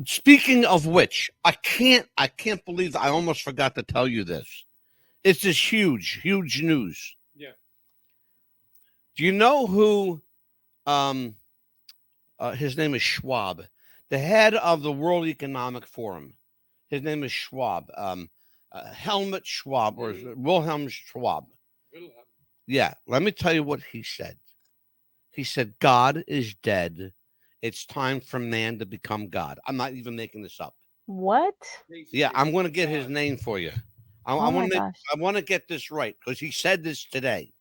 S1: speaking of which, I can't believe I almost forgot to tell you this. It's this huge news.
S2: Yeah.
S1: Do you know who? His name is Schwab, the head of the World Economic Forum. His name is Schwab, Helmut Schwab, or Wilhelm Schwab. Yeah, let me tell you what he said. He said, God is dead. It's time for man to become God. I'm not even making this up.
S3: What?
S1: Yeah, I'm going to get his name for you. I want to get this right because he said this today.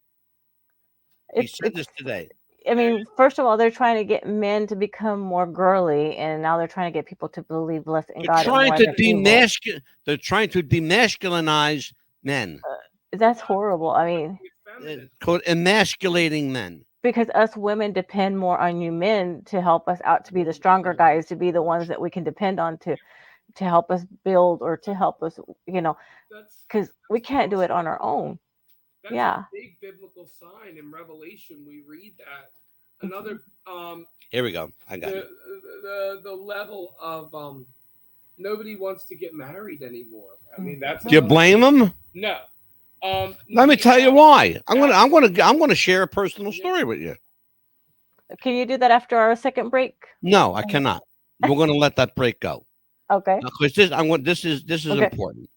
S1: He said this today.
S3: I mean, first of all, they're trying to get men to become more girly, and now they're trying to get people to believe less in God.
S1: They're trying to demasculinize men.
S3: That's horrible. I mean,
S1: it's called emasculating men.
S3: Because us women depend more on you men to help us out, to be the stronger guys, to be the ones that we can depend on to help us build or to help us, because we can't do it on our own.
S2: That's a big biblical sign in Revelation. We read that. Another
S1: here we go. I got it.
S2: The level of nobody wants to get married anymore. I mean, that's.
S1: Do you blame them?
S2: No.
S1: Let me tell you why. I'm gonna share a personal story with you.
S3: Can you do that after our second break?
S1: No, I cannot. We're gonna let that break go.
S3: Okay.
S1: Because this is okay. Important.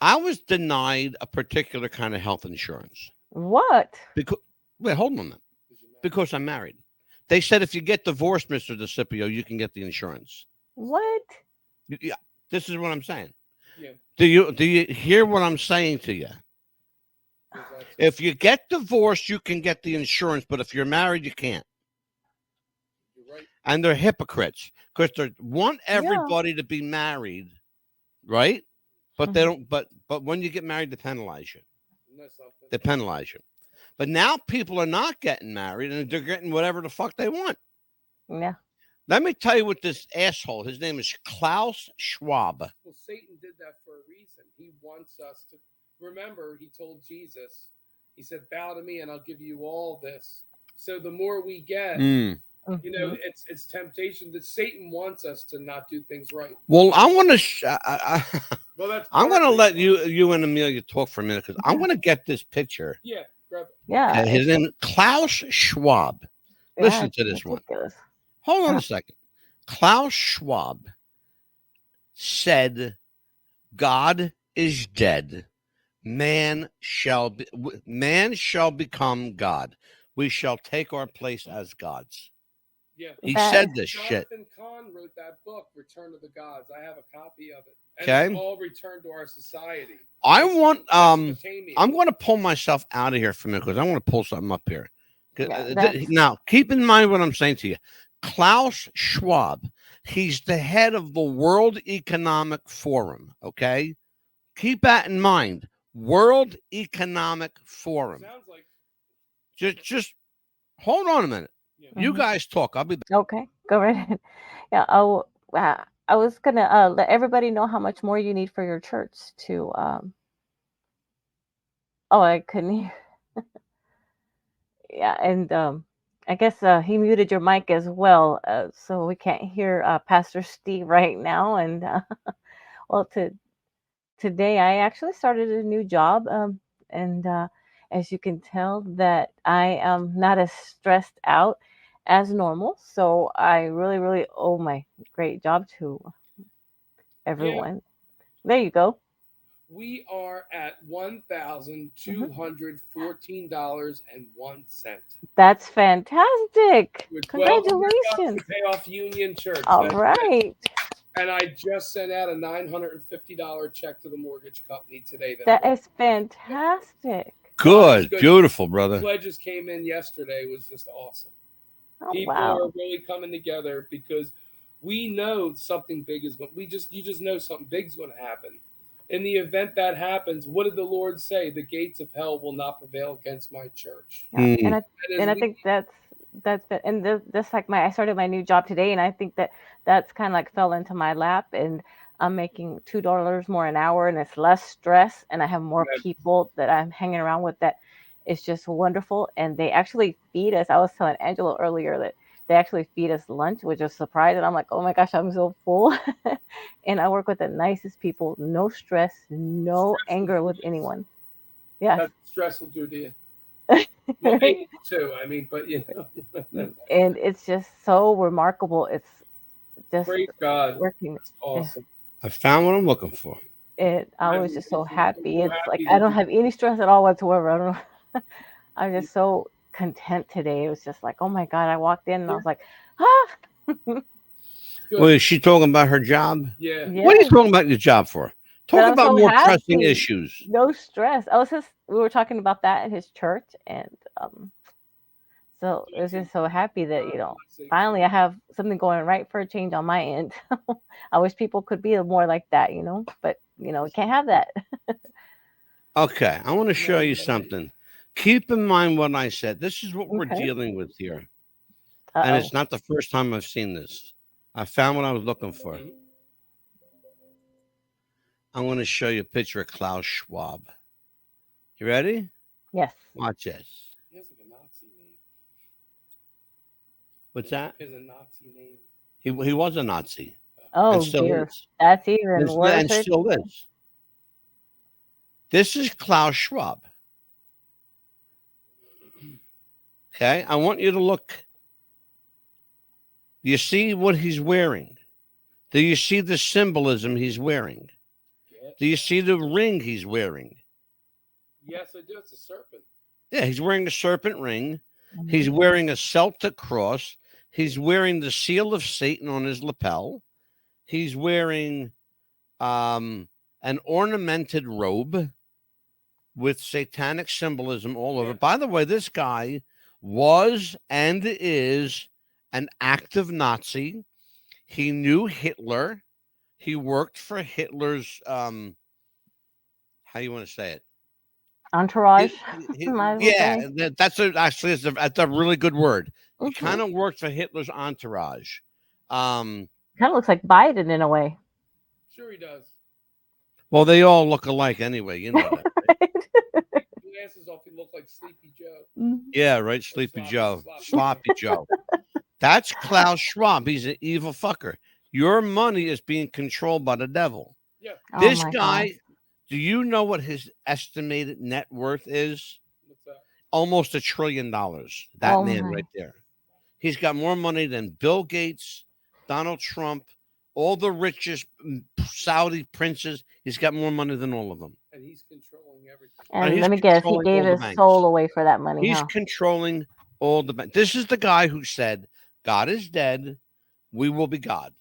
S1: I was denied a particular kind of health insurance.
S3: What?
S1: Wait, hold on a minute. Because I'm married. They said if you get divorced, Mr. DeCipio, you can get the insurance.
S3: What?
S1: Yeah, this is what I'm saying.
S2: Yeah.
S1: Do you hear what I'm saying to you? If you get divorced, you can get the insurance, but if you're married, you can't.
S2: You're right.
S1: And they're hypocrites because they want everybody to be married, right? But they don't. But when you get married, they penalize you. They penalize you. But now people are not getting married, and they're getting whatever the fuck they want.
S3: Yeah.
S1: Let me tell you what this asshole. His name is Klaus Schwab.
S2: Well, Satan did that for a reason. He wants us to remember. He told Jesus, he said, "Bow to me, and I'll give you all this." So the more we get. It's temptation that Satan wants us to not do things right.
S1: Well, I want to. I'm going to let you and Amelia talk for a minute because I'm going to get this picture.
S2: Yeah, grab it.
S3: Yeah.
S1: His name is Klaus Schwab. Listen to this one. Hold on a second. Klaus Schwab said, "God is dead. Man shall become God. We shall take our place as gods."
S2: Yeah.
S1: He said this shit.
S2: Jonathan Kahn wrote that book, Return of the Gods. I have a copy of it. And
S1: okay.
S2: It's all returned to our society.
S1: I'm going to pull myself out of here for a minute because I want to pull something up here. Now, keep in mind what I'm saying to you. Klaus Schwab, he's the head of the World Economic Forum, okay? Keep that in mind. World Economic Forum.
S2: Sounds like
S1: Just hold on a minute. You
S3: Mhm.
S1: guys talk. I'll be back.
S3: Okay, go right ahead. Yeah, I was gonna let everybody know how much more you need for your church to. Oh, I couldn't hear. Yeah, and I guess he muted your mic as well, so we can't hear Pastor Steve right now. And well, today I actually started a new job, and as you can tell, that I am not as stressed out as normal. So I really, really owe my great job to everyone. There you go.
S2: we are at $1,214.01.
S3: That's fantastic.
S2: With $1,200 to
S3: Congratulations.
S2: pay off Union Church.
S3: All
S2: That's it.
S3: right.
S2: And I just sent out a $950 check to the mortgage company today.
S3: That is fantastic.
S1: Good.
S2: good.
S1: Beautiful, brother.
S2: Pledges came in yesterday. It was just awesome.
S3: Oh,
S2: People
S3: wow.
S2: are really coming together because we know something big is going. You just know something big is going to happen. In the event that happens, what did the Lord say? The gates of hell will not prevail against my church.
S3: Yeah. And
S1: Mm.
S3: I think that's and this like I started my new job today, and I think that's kind of like fell into my lap, and I'm making $2 more an hour, and it's less stress, and I have more
S2: Amen.
S3: people that I'm hanging around with. That is just wonderful, and they actually feed us. I was telling Angelo earlier that they actually feed us lunch, which is a surprise, and I'm like, oh my gosh, I'm so full. And I work with the nicest people, no stress, no
S2: Stress will
S3: anger
S2: do
S3: with
S2: this.
S3: anyone. Yes.
S2: That's stress will do to you. Well,
S3: Right?
S2: anger too. I mean, but you know,
S3: And it's just so remarkable. It's just
S2: praise God.
S3: working.
S2: It's awesome.
S1: I found what I'm looking for.
S3: I was
S2: I'm
S3: just so
S2: so
S3: happy. It's like
S2: happy
S3: I
S2: that
S3: don't
S2: you-
S3: have any stress at all whatsoever. I don't know. I'm just so content today. It was just like, oh my God, I walked in and I was like, ah,
S2: Good.
S1: Well, is she talking about her job?
S2: Yeah.
S1: What are you
S3: yes.
S1: talking about your job for?
S3: That
S1: Talk
S3: I'm
S1: about
S3: so
S1: more pressing
S3: happy.
S1: issues.
S3: No stress. I was just we were talking about that at his church, and so it was just so happy that finally I have something going right for a change on my end. I wish people could be more like that, but we can't have that.
S1: Okay, I want to show you something. Keep in mind what I said. This is what we're
S3: Okay.
S1: dealing with here. And it's not the first time I've seen this. I found what I was looking for. I'm going to show you a picture of Klaus Schwab. You ready?
S3: Yes.
S1: Watch this.
S2: He has like a Nazi name.
S1: What's that?
S2: He has a Nazi name.
S1: He was a Nazi.
S3: Oh
S1: and still
S3: dear,
S1: is.
S3: that's even
S1: And,
S3: worse.
S1: and still is. This is Klaus Schwab. Okay, I want you to look. Do you see what he's wearing? Do you see the symbolism he's wearing? Do you see the ring he's wearing?
S2: Yes, I do. It's a serpent.
S1: Yeah, he's wearing a serpent ring. He's wearing a Celtic cross. He's wearing the seal of Satan on his lapel. He's wearing an ornamented robe with satanic symbolism all over. By the way, this guy was and is an active Nazi. He knew Hitler. He worked for Hitler's how you want to say it?
S3: Entourage. Might as well
S1: Yeah,
S3: say.
S1: that's a really good word. He
S3: Mhm.
S1: kind of worked for Hitler's entourage.
S3: Kind of looks like Biden in a way.
S2: Sure, he does.
S1: Well, they all look alike anyway. You know that. Right?
S2: Glasses off, he looked like Sleepy Joe.
S1: Yeah, right. Sleepy Joe.
S2: Sloppy
S1: Sloppy Joe. That's Klaus Schwab. He's an evil fucker. Your money is being controlled by the devil.
S2: Yeah.
S1: This
S3: Oh my
S1: guy,
S3: God.
S1: do you know what his estimated net worth is?
S2: What's that?
S1: Almost $1 trillion. That
S3: Oh
S1: man
S3: my.
S1: right there. He's got more money than Bill Gates, Donald Trump, all the richest Saudi princes. He's got more money than all of them.
S2: And he's controlling everything.
S3: And
S1: he's
S3: let me guess, he
S1: controlling
S3: gave
S1: all the
S3: his
S1: banks.
S3: soul away for that money,
S1: He's
S3: huh?
S1: controlling all the banks. This is the guy who said, God is dead. We will be God.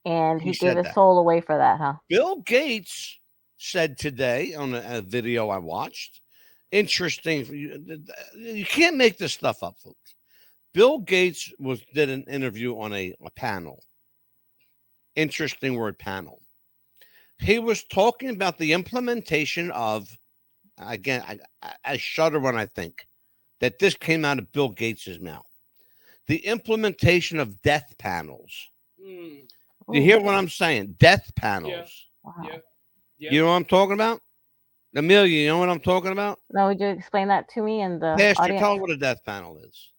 S3: And he gave
S1: said
S3: his
S1: that.
S3: soul away for that, huh?
S1: Bill Gates said today on a video I watched, interesting. You can't make this stuff up, folks. Bill Gates did an interview on a panel. Interesting word, panel. He was talking about the implementation of, again, I shudder when I think that this came out of Bill Gates's mouth. The implementation of death panels.
S2: Mm,
S1: You hear what I'm saying? Death panels.
S3: Wow.
S2: yeah. Yeah.
S1: You know what I'm talking about? Amelia, you know what I'm talking about?
S3: Now, would you explain that to me and the
S1: Pastor,
S3: audience?
S1: tell her what a death panel is.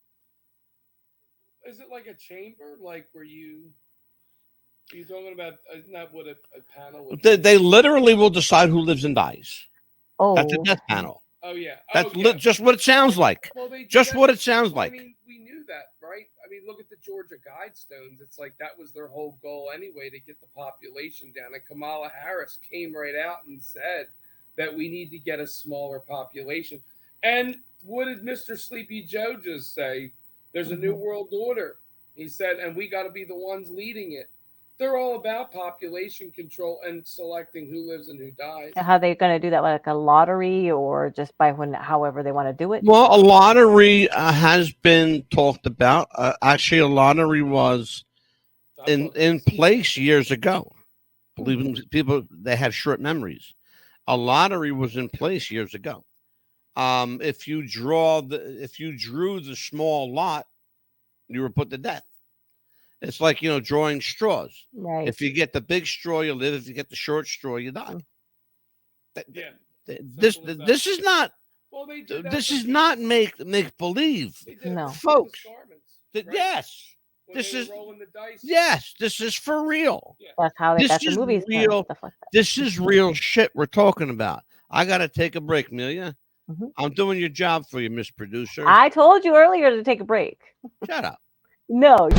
S2: Is it like a chamber, like where you? Are you talking about? Isn't that what a panel would be?
S1: They literally will decide who lives and dies. That's a
S3: Oh,
S1: death panel.
S2: Oh yeah.
S1: That's
S2: oh, yeah.
S1: just what it sounds like.
S2: Well, they did
S1: Just
S2: that-
S1: what it sounds
S2: well,
S1: like.
S2: I mean, we knew that, right? I mean, look at the Georgia Guidestones. It's like that was their whole goal anyway, to get the population down. And Kamala Harris came right out and said that we need to get a smaller population. And what did Mr. Sleepy Joe just say? There's a new world order. He said, and we got to be the ones leading it. They're all about population control and selecting who lives and who dies.
S3: how are they going to do that? Like a lottery, or just by however they want to do it?
S1: Well, a lottery has been talked about. Actually, a lottery was in place years ago. Believe me, people, they have short memories. A lottery was in place years ago. If you drew the small lot, you were put to death. It's like, drawing straws.
S3: Right.
S1: If you get the big straw, you live. If you get the short straw, you die.
S2: Yeah.
S1: This is not.
S2: Well, they did that
S1: This
S2: with
S1: is
S2: the-
S1: not make believe.
S2: they did it
S3: No.
S2: with
S1: Folks,
S2: Princess Garments,
S1: That
S2: right?
S1: yes,
S2: When
S1: this
S2: they were
S1: is
S2: rolling the dice.
S1: yes, this is for real.
S3: That's how they
S1: This
S3: got the
S1: is
S3: movies done,
S1: real.
S3: stuff like that.
S1: This is real shit we're talking about. I gotta take a break, Amelia.
S3: Mhm.
S1: I'm doing your job for you, Miss Producer.
S3: I told you earlier to take a break.
S1: Shut up.
S3: No.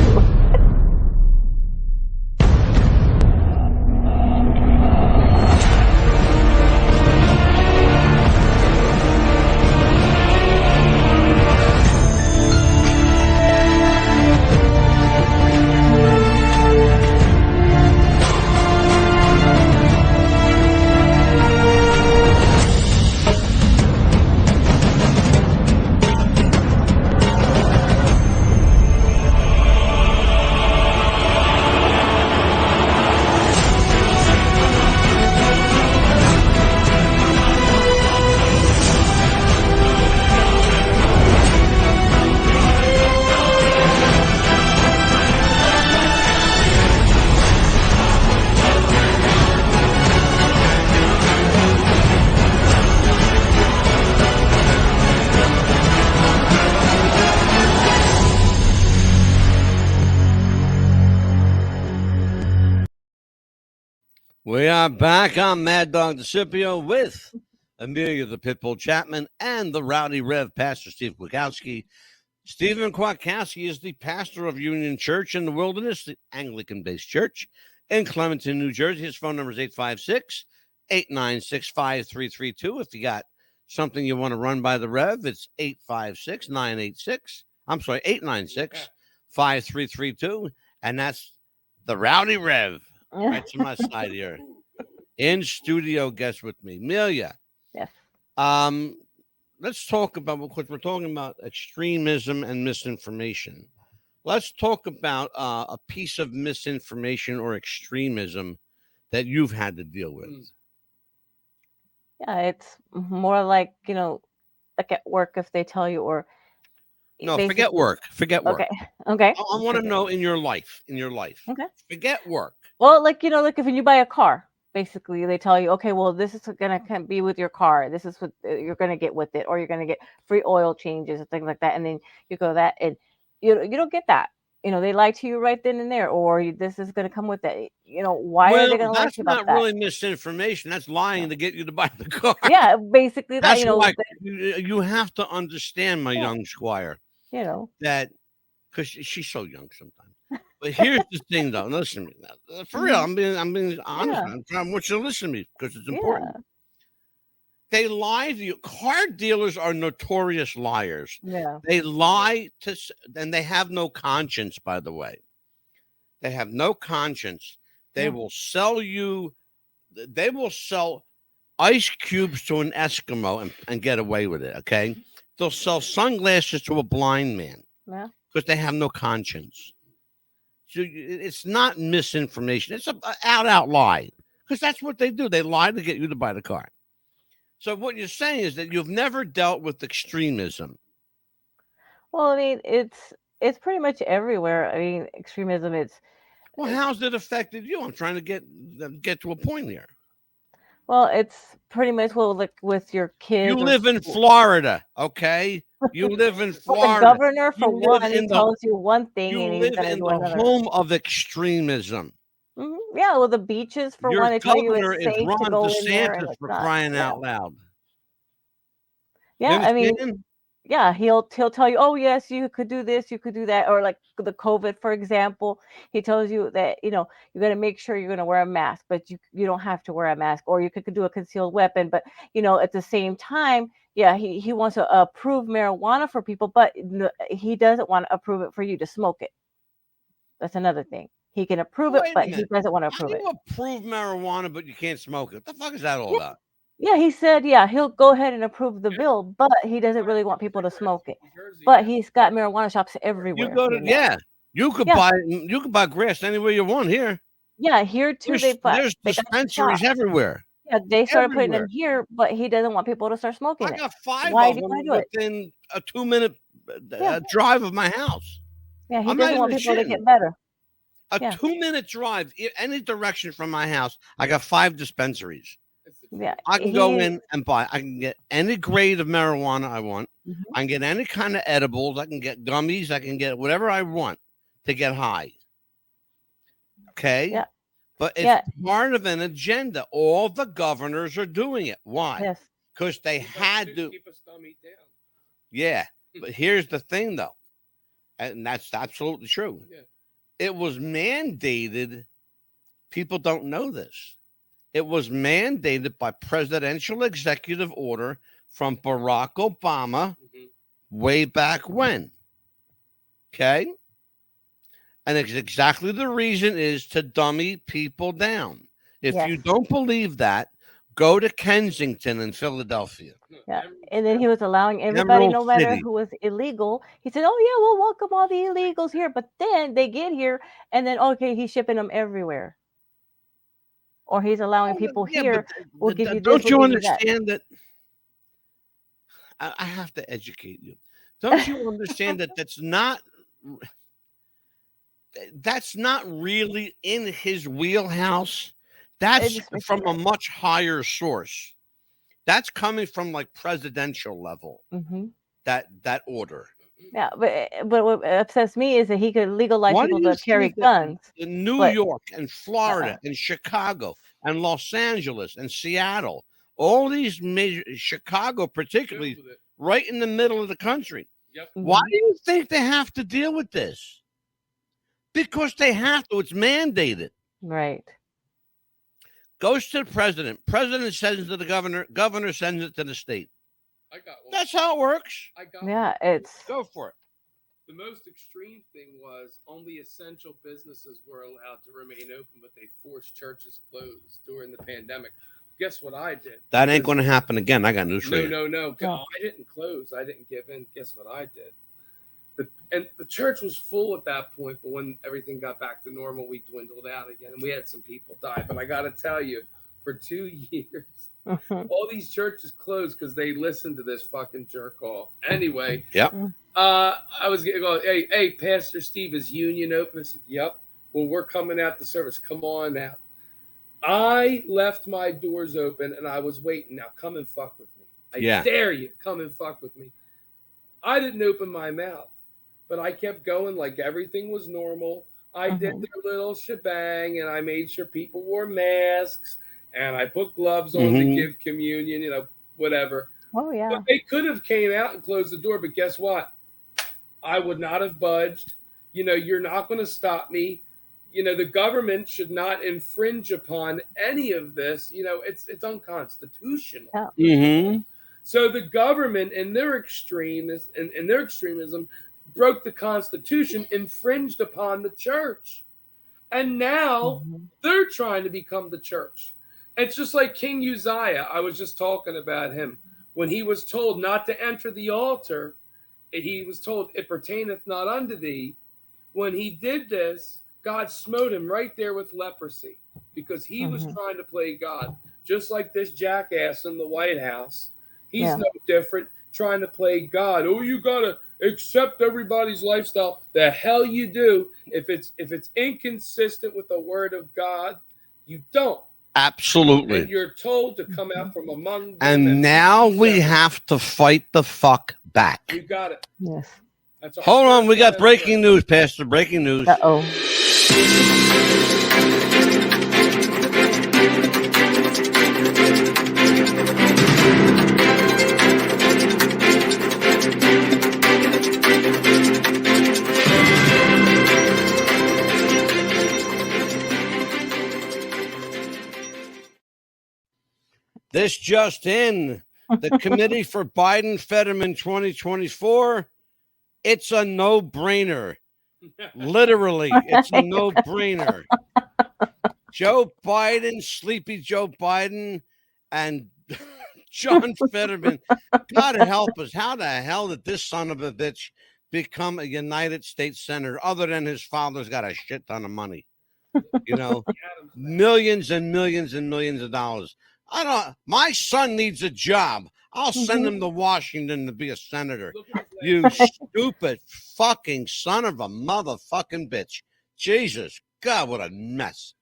S1: We are back. I'm Mad Dog DeCipio with Amelia the Pitbull Chapman and the Rowdy Rev, Pastor Steve Kwiatkowski. Stephen Kwiatkowski is the pastor of Union Church in the Wilderness, the Anglican-based church in Clementon, New Jersey. His phone number is 856-896-5332. If you got something you want to run by the Rev, it's 896-5332. And that's the Rowdy Rev. Right to my side here. In studio guest with me, Amelia.
S3: Yes.
S1: Let's talk about, because we're talking about extremism and misinformation. Let's talk about a piece of misinformation or extremism that you've had to deal with.
S3: Yeah, it's more like, like at work if they tell you, or
S1: No, forget work. Forget work.
S3: Okay.
S1: I want to know in your life.
S3: Okay.
S1: Forget work.
S3: Well, like, like if you buy a car, basically they tell you, okay, well, this is going to be with your car. This is what you're going to get with it, or you're going to get free oil changes and things like that. And then you go that, and you don't get that. They lie to you right then and there, or this is going to come with that. Why are they going to lie to you about that?
S1: That's not really misinformation. That's lying to get you to buy the car.
S3: Yeah, basically that.
S1: That's why you have to understand, my young squire. That, because she's so young sometimes. But here's the thing, though. Listen to me now. For real, I'm being honest. I want you to listen to me because it's important.
S3: Yeah.
S1: They lie to you. Car dealers are notorious liars.
S3: Yeah.
S1: They lie and they have no conscience, by the way. They have no conscience. They will sell you, they will sell ice cubes to an Eskimo and get away with it, okay? They'll sell sunglasses to a blind man because they have no conscience. So it's not misinformation. It's an out lie Because that's what they do. They lie to get you to buy the car. So what you're saying is that you've never dealt with extremism.
S3: Well, I mean, it's pretty much everywhere. I mean, extremism.
S1: Well, how's it affected you? I'm trying to get to a point here.
S3: Well, it's pretty much like with your
S1: You
S3: kids or
S1: live in
S3: school.
S1: Florida, okay? You live in
S3: Well, the
S1: Florida.
S3: governor, for
S1: You live
S3: one, he
S1: in the
S3: tells you one thing
S1: you
S3: and he's
S1: live
S3: gonna
S1: in
S3: do
S1: the
S3: another.
S1: home of extremism.
S3: Yeah, well, the beaches, for
S1: Your
S3: one, they tell you
S1: governor
S3: it's
S1: is
S3: safe to
S1: Ron
S3: go in there, and
S1: DeSantis,
S3: it's
S1: for
S3: not.
S1: crying
S3: Yeah,
S1: out loud. You
S3: yeah. I mean,
S1: understand?
S3: yeah, he'll tell you, oh yes, you could do this, you could do that, or like the COVID, for example, he tells you that you got to make sure you're going to wear a mask, but you don't have to wear a mask, or you could do a concealed weapon, but at the same time, yeah, he wants to approve marijuana for people, but he doesn't want to approve it for you to smoke it. That's another thing. He can approve it,
S1: Wait a
S3: but he
S1: minute.
S3: doesn't want to
S1: How
S3: approve
S1: do
S3: it.
S1: you approve marijuana but you can't smoke it? What the fuck is that all
S3: Yeah,
S1: about?
S3: yeah, he said, yeah, he'll go ahead and approve the
S2: Yeah.
S3: bill, but he doesn't really want people to
S2: Cigarettes
S3: smoke it.
S2: in New Jersey
S3: But
S2: now.
S3: he's got marijuana shops
S1: You
S3: everywhere
S1: go to
S3: here now.
S1: you could
S3: Yeah.
S1: buy grass anywhere you want here.
S3: Yeah, here too
S1: There's
S3: they got the
S1: dispensaries
S3: shops.
S1: everywhere.
S3: Yeah, they started putting them
S1: Everywhere.
S3: here, but he doesn't want people to start smoking
S1: I
S3: it.
S1: got 5
S3: Why
S1: of
S3: do you
S1: them
S3: want to do it?
S1: within a 2-minute
S3: Yeah,
S1: drive of my house.
S3: yeah, he
S1: I'm not
S3: doesn't want
S1: even
S3: people to
S1: shitting.
S3: get better.
S1: A
S3: Yeah,
S1: 2-minute drive, any direction from my house, I got 5 dispensaries.
S2: It's the truth.
S3: yeah,
S1: I can go in and buy. I can get any grade of marijuana I want.
S3: Mhm.
S1: I can get any kind of edibles. I can get gummies. I can get whatever I want to get high. Okay?
S3: yeah,
S1: But it's
S3: yeah,
S1: part of an agenda. All the governors are doing it. Why?
S3: yes,
S1: Because they
S2: Keep us-
S1: had to.
S2: keep us dummy down.
S1: Yeah. But here's the thing, though. And that's absolutely true.
S2: Yeah.
S1: It was mandated. People don't know this. It was mandated by presidential executive order from Barack Obama
S2: Mhm.
S1: way back when. Okay? And it's exactly the reason is to dummy people down. If you
S3: yes,
S1: don't believe that, go to Kensington in Philadelphia.
S3: yeah.
S2: Emerald
S3: And then he was allowing everybody,
S1: Emerald
S3: no matter
S1: City.
S3: who was illegal. He said, "Oh yeah, we'll welcome all the illegals here." But then they get here, and then okay, he's shipping them everywhere, or he's allowing people
S1: Yeah, but
S3: here. We'll give you this,
S1: don't
S3: we'll
S1: you
S3: give you that.
S1: understand that? I have to educate you. Don't you understand that that's not really in his wheelhouse?
S3: It
S1: That's
S3: just makes
S1: from
S3: me
S1: a
S3: mad.
S1: much higher source. That's coming from like presidential level.
S3: Hmm.
S1: That order.
S3: Yeah, but what upsets me is that he could legalize
S1: Why do
S3: people
S1: you
S3: to carry
S1: think that
S3: guns,
S1: in New
S3: but
S1: York and Florida
S3: uh-uh.
S1: and Chicago and Los Angeles and Seattle, all these major Chicago particularly,
S2: Filled with it.
S1: right in the middle of the country?
S2: Yep.
S1: Why
S3: Mhm.
S1: do you think they have to deal with this? Because they have to. It's mandated.
S3: Right.
S1: Goes to the president. President sends it to the governor. Governor sends it to the state.
S2: I got one.
S1: That's how it works.
S2: I got
S3: Yeah,
S2: one.
S3: it's
S1: Go for it.
S2: The most extreme thing was only essential businesses were allowed to remain open, but they forced churches closed during the pandemic. Guess what I did?
S1: That ain't going to happen again. I got news for
S2: No,
S1: you.
S2: no, no.
S3: No.
S2: I didn't close. I didn't give in. Guess what I did? The church was full at that point, but when everything got back to normal, we dwindled out again, and we had some people die. But I got to tell you, for 2 years, all these churches closed because they listened to this fucking jerk off. Anyway,
S1: Yep.
S2: I was going, hey, Pastor Steve, is Union open? I said, yep. Well, we're coming out to service. Come on out. I left my doors open and I was waiting. Now come and fuck with me. I dare you. Come and fuck with me. I didn't open my mouth, but I kept going like everything was normal. I did their little shebang and I made sure people wore masks and I put gloves on to give communion, whatever.
S3: Oh yeah.
S2: But they could have came out and closed the door, but guess what? I would not have budged. You're not going to stop me. The government should not infringe upon any of this. It's unconstitutional.
S3: Yeah.
S1: Mm-hmm.
S2: So the government and their extremism broke the Constitution, infringed upon the church. And now they're trying to become the church. It's just like King Uzziah. I was just talking about him. When he was told not to enter the altar, he was told, it pertaineth not unto thee. When he did this, God smote him right there with leprosy because he was trying to play God, just like this jackass in the White House. He's no different, trying to play God. Oh, you gotta accept everybody's lifestyle. The hell you do. If it's inconsistent with the word of God, you don't.
S1: Absolutely.
S2: And you're told to come out from among them.
S1: And now we have to fight the fuck back.
S2: You got it.
S3: Yes.
S1: Hold on, we got breaking news, Pastor. Breaking news.
S3: Uh-oh.
S1: This just in. The Committee for Biden-Fetterman 2024, it's a no-brainer. Literally, it's a no-brainer. Joe Biden, sleepy Joe Biden, and John Fetterman. God help us. How the hell did this son of a bitch become a United States Senator other than his father's got a shit ton of money? You know, millions and millions and millions of dollars. My son needs a job. I'll send him to Washington to be a senator. You stupid fucking son of a motherfucking bitch. Jesus, God, what a mess.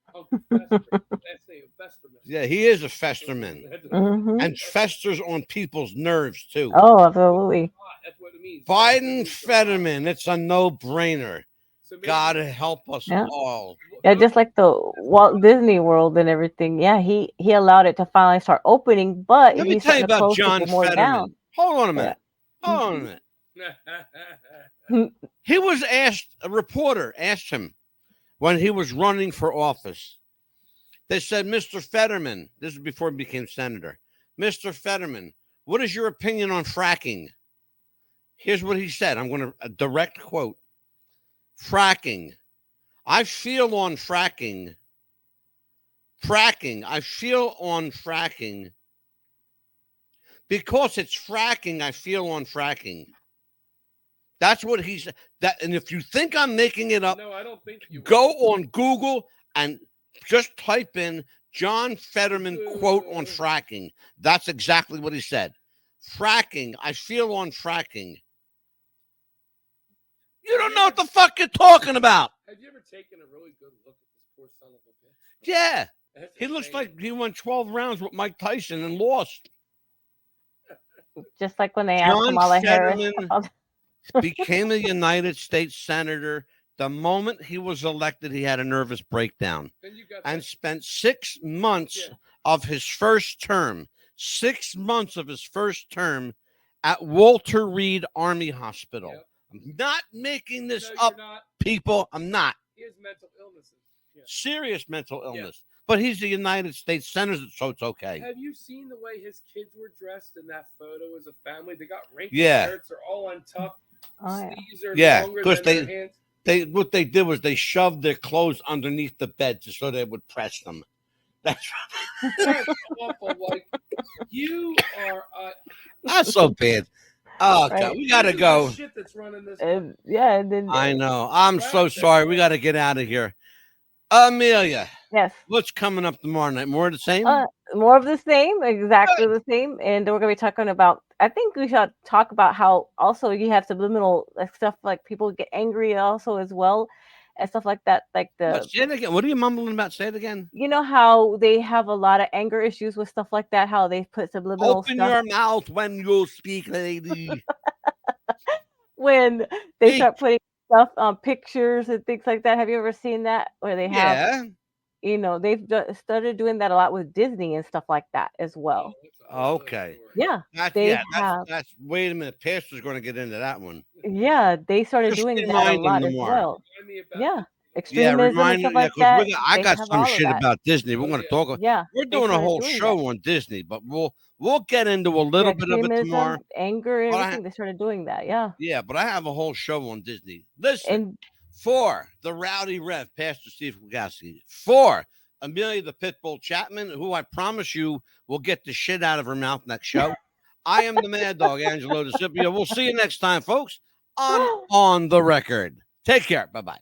S1: Yeah, he is a festerman. And festers on people's nerves, too.
S3: Oh, absolutely.
S2: That's what it means.
S1: Biden Fetterman, it's a no-brainer. God help us all.
S3: Yeah, just like the Walt Disney World and everything. Yeah, he allowed it to finally start opening, but
S1: Let me
S3: he's
S1: tell you
S3: starting to
S1: about
S3: close
S1: John
S3: people more
S1: Fetterman.
S3: down.
S1: Hold on a minute. Hold on a minute. He was asked, a reporter asked him when he was running for office. They said, Mr. Fetterman, this is before he became senator. Mr. Fetterman, what is your opinion on fracking? Here's what he said. I'm going to a direct quote. Fracking. I feel on fracking. I feel on fracking. Because it's fracking, I feel on fracking. That's what he said. And if you think I'm making it up,
S2: no, I don't think you
S1: go on Google and just type in John Fetterman quote on fracking. That's exactly what he said. Fracking. I feel on fracking. You don't know what the fuck you're talking about.
S2: Have you ever taken a really good look at this poor son of a bitch?
S1: Yeah. He looks like he won 12 rounds with Mike Tyson and lost.
S3: Just like when they asked Kamala Harris.
S1: Became a United States Senator. The moment he was elected, he had a nervous breakdown and spent 6 months of his first term, 6 months of his first term at Walter Reed Army Hospital. Yep. I'm not making this up, people. I'm not.
S2: He has mental illnesses. Yeah.
S1: Serious mental illness. Yeah. But he's a United States Senator, so it's okay.
S2: Have you seen the way his kids were dressed in that photo as a family? They got wrinkled shirts. They're all untucked. Sleeves are longer than their hands.
S1: What they did was they shoved their clothes underneath the bed so they would press them. That's
S2: awful. Like, you are
S1: not so bad. Oh, God, we gotta go.
S2: Shit that's running this
S1: I know. I'm so sorry. We gotta get out of here. Amelia.
S3: Yes.
S1: What's coming up tomorrow night? More of the same?
S3: More of the same, exactly the same. And we're going to be talking about, I think we should talk about how also you have subliminal stuff, like people get angry also as well, and stuff like that. Like
S1: say it again. What are you mumbling about? Say it again.
S3: You know how they have a lot of anger issues with stuff like that, how they put subliminal
S1: Open your mouth when you speak, lady.
S3: When they start putting stuff on pictures and things like that. Have you ever seen that? Where they have, they've started doing that a lot with Disney and stuff like that as well.
S1: Okay.
S3: Yeah.
S1: That's wait a minute. Pastor's going to get into that one.
S3: Yeah, they started doing that a lot as well. Yeah. Extremism and stuff like that.
S1: I got some shit about Disney. We're going to talk about.
S3: Yeah.
S1: We're doing a whole show on Disney, but we'll get into a little bit of it tomorrow.
S3: Anger and everything. They started doing that. Yeah.
S1: Yeah, but I have a whole show on Disney. Listen, for the Rowdy Rev, Pastor Steve Wagowski, for Amelia the Pitbull Chapman, who I promise you will get the shit out of her mouth next show. I am the Mad Dog, Angelo DeCipio. We'll see you next time, folks, on the Record. Take care. Bye-bye.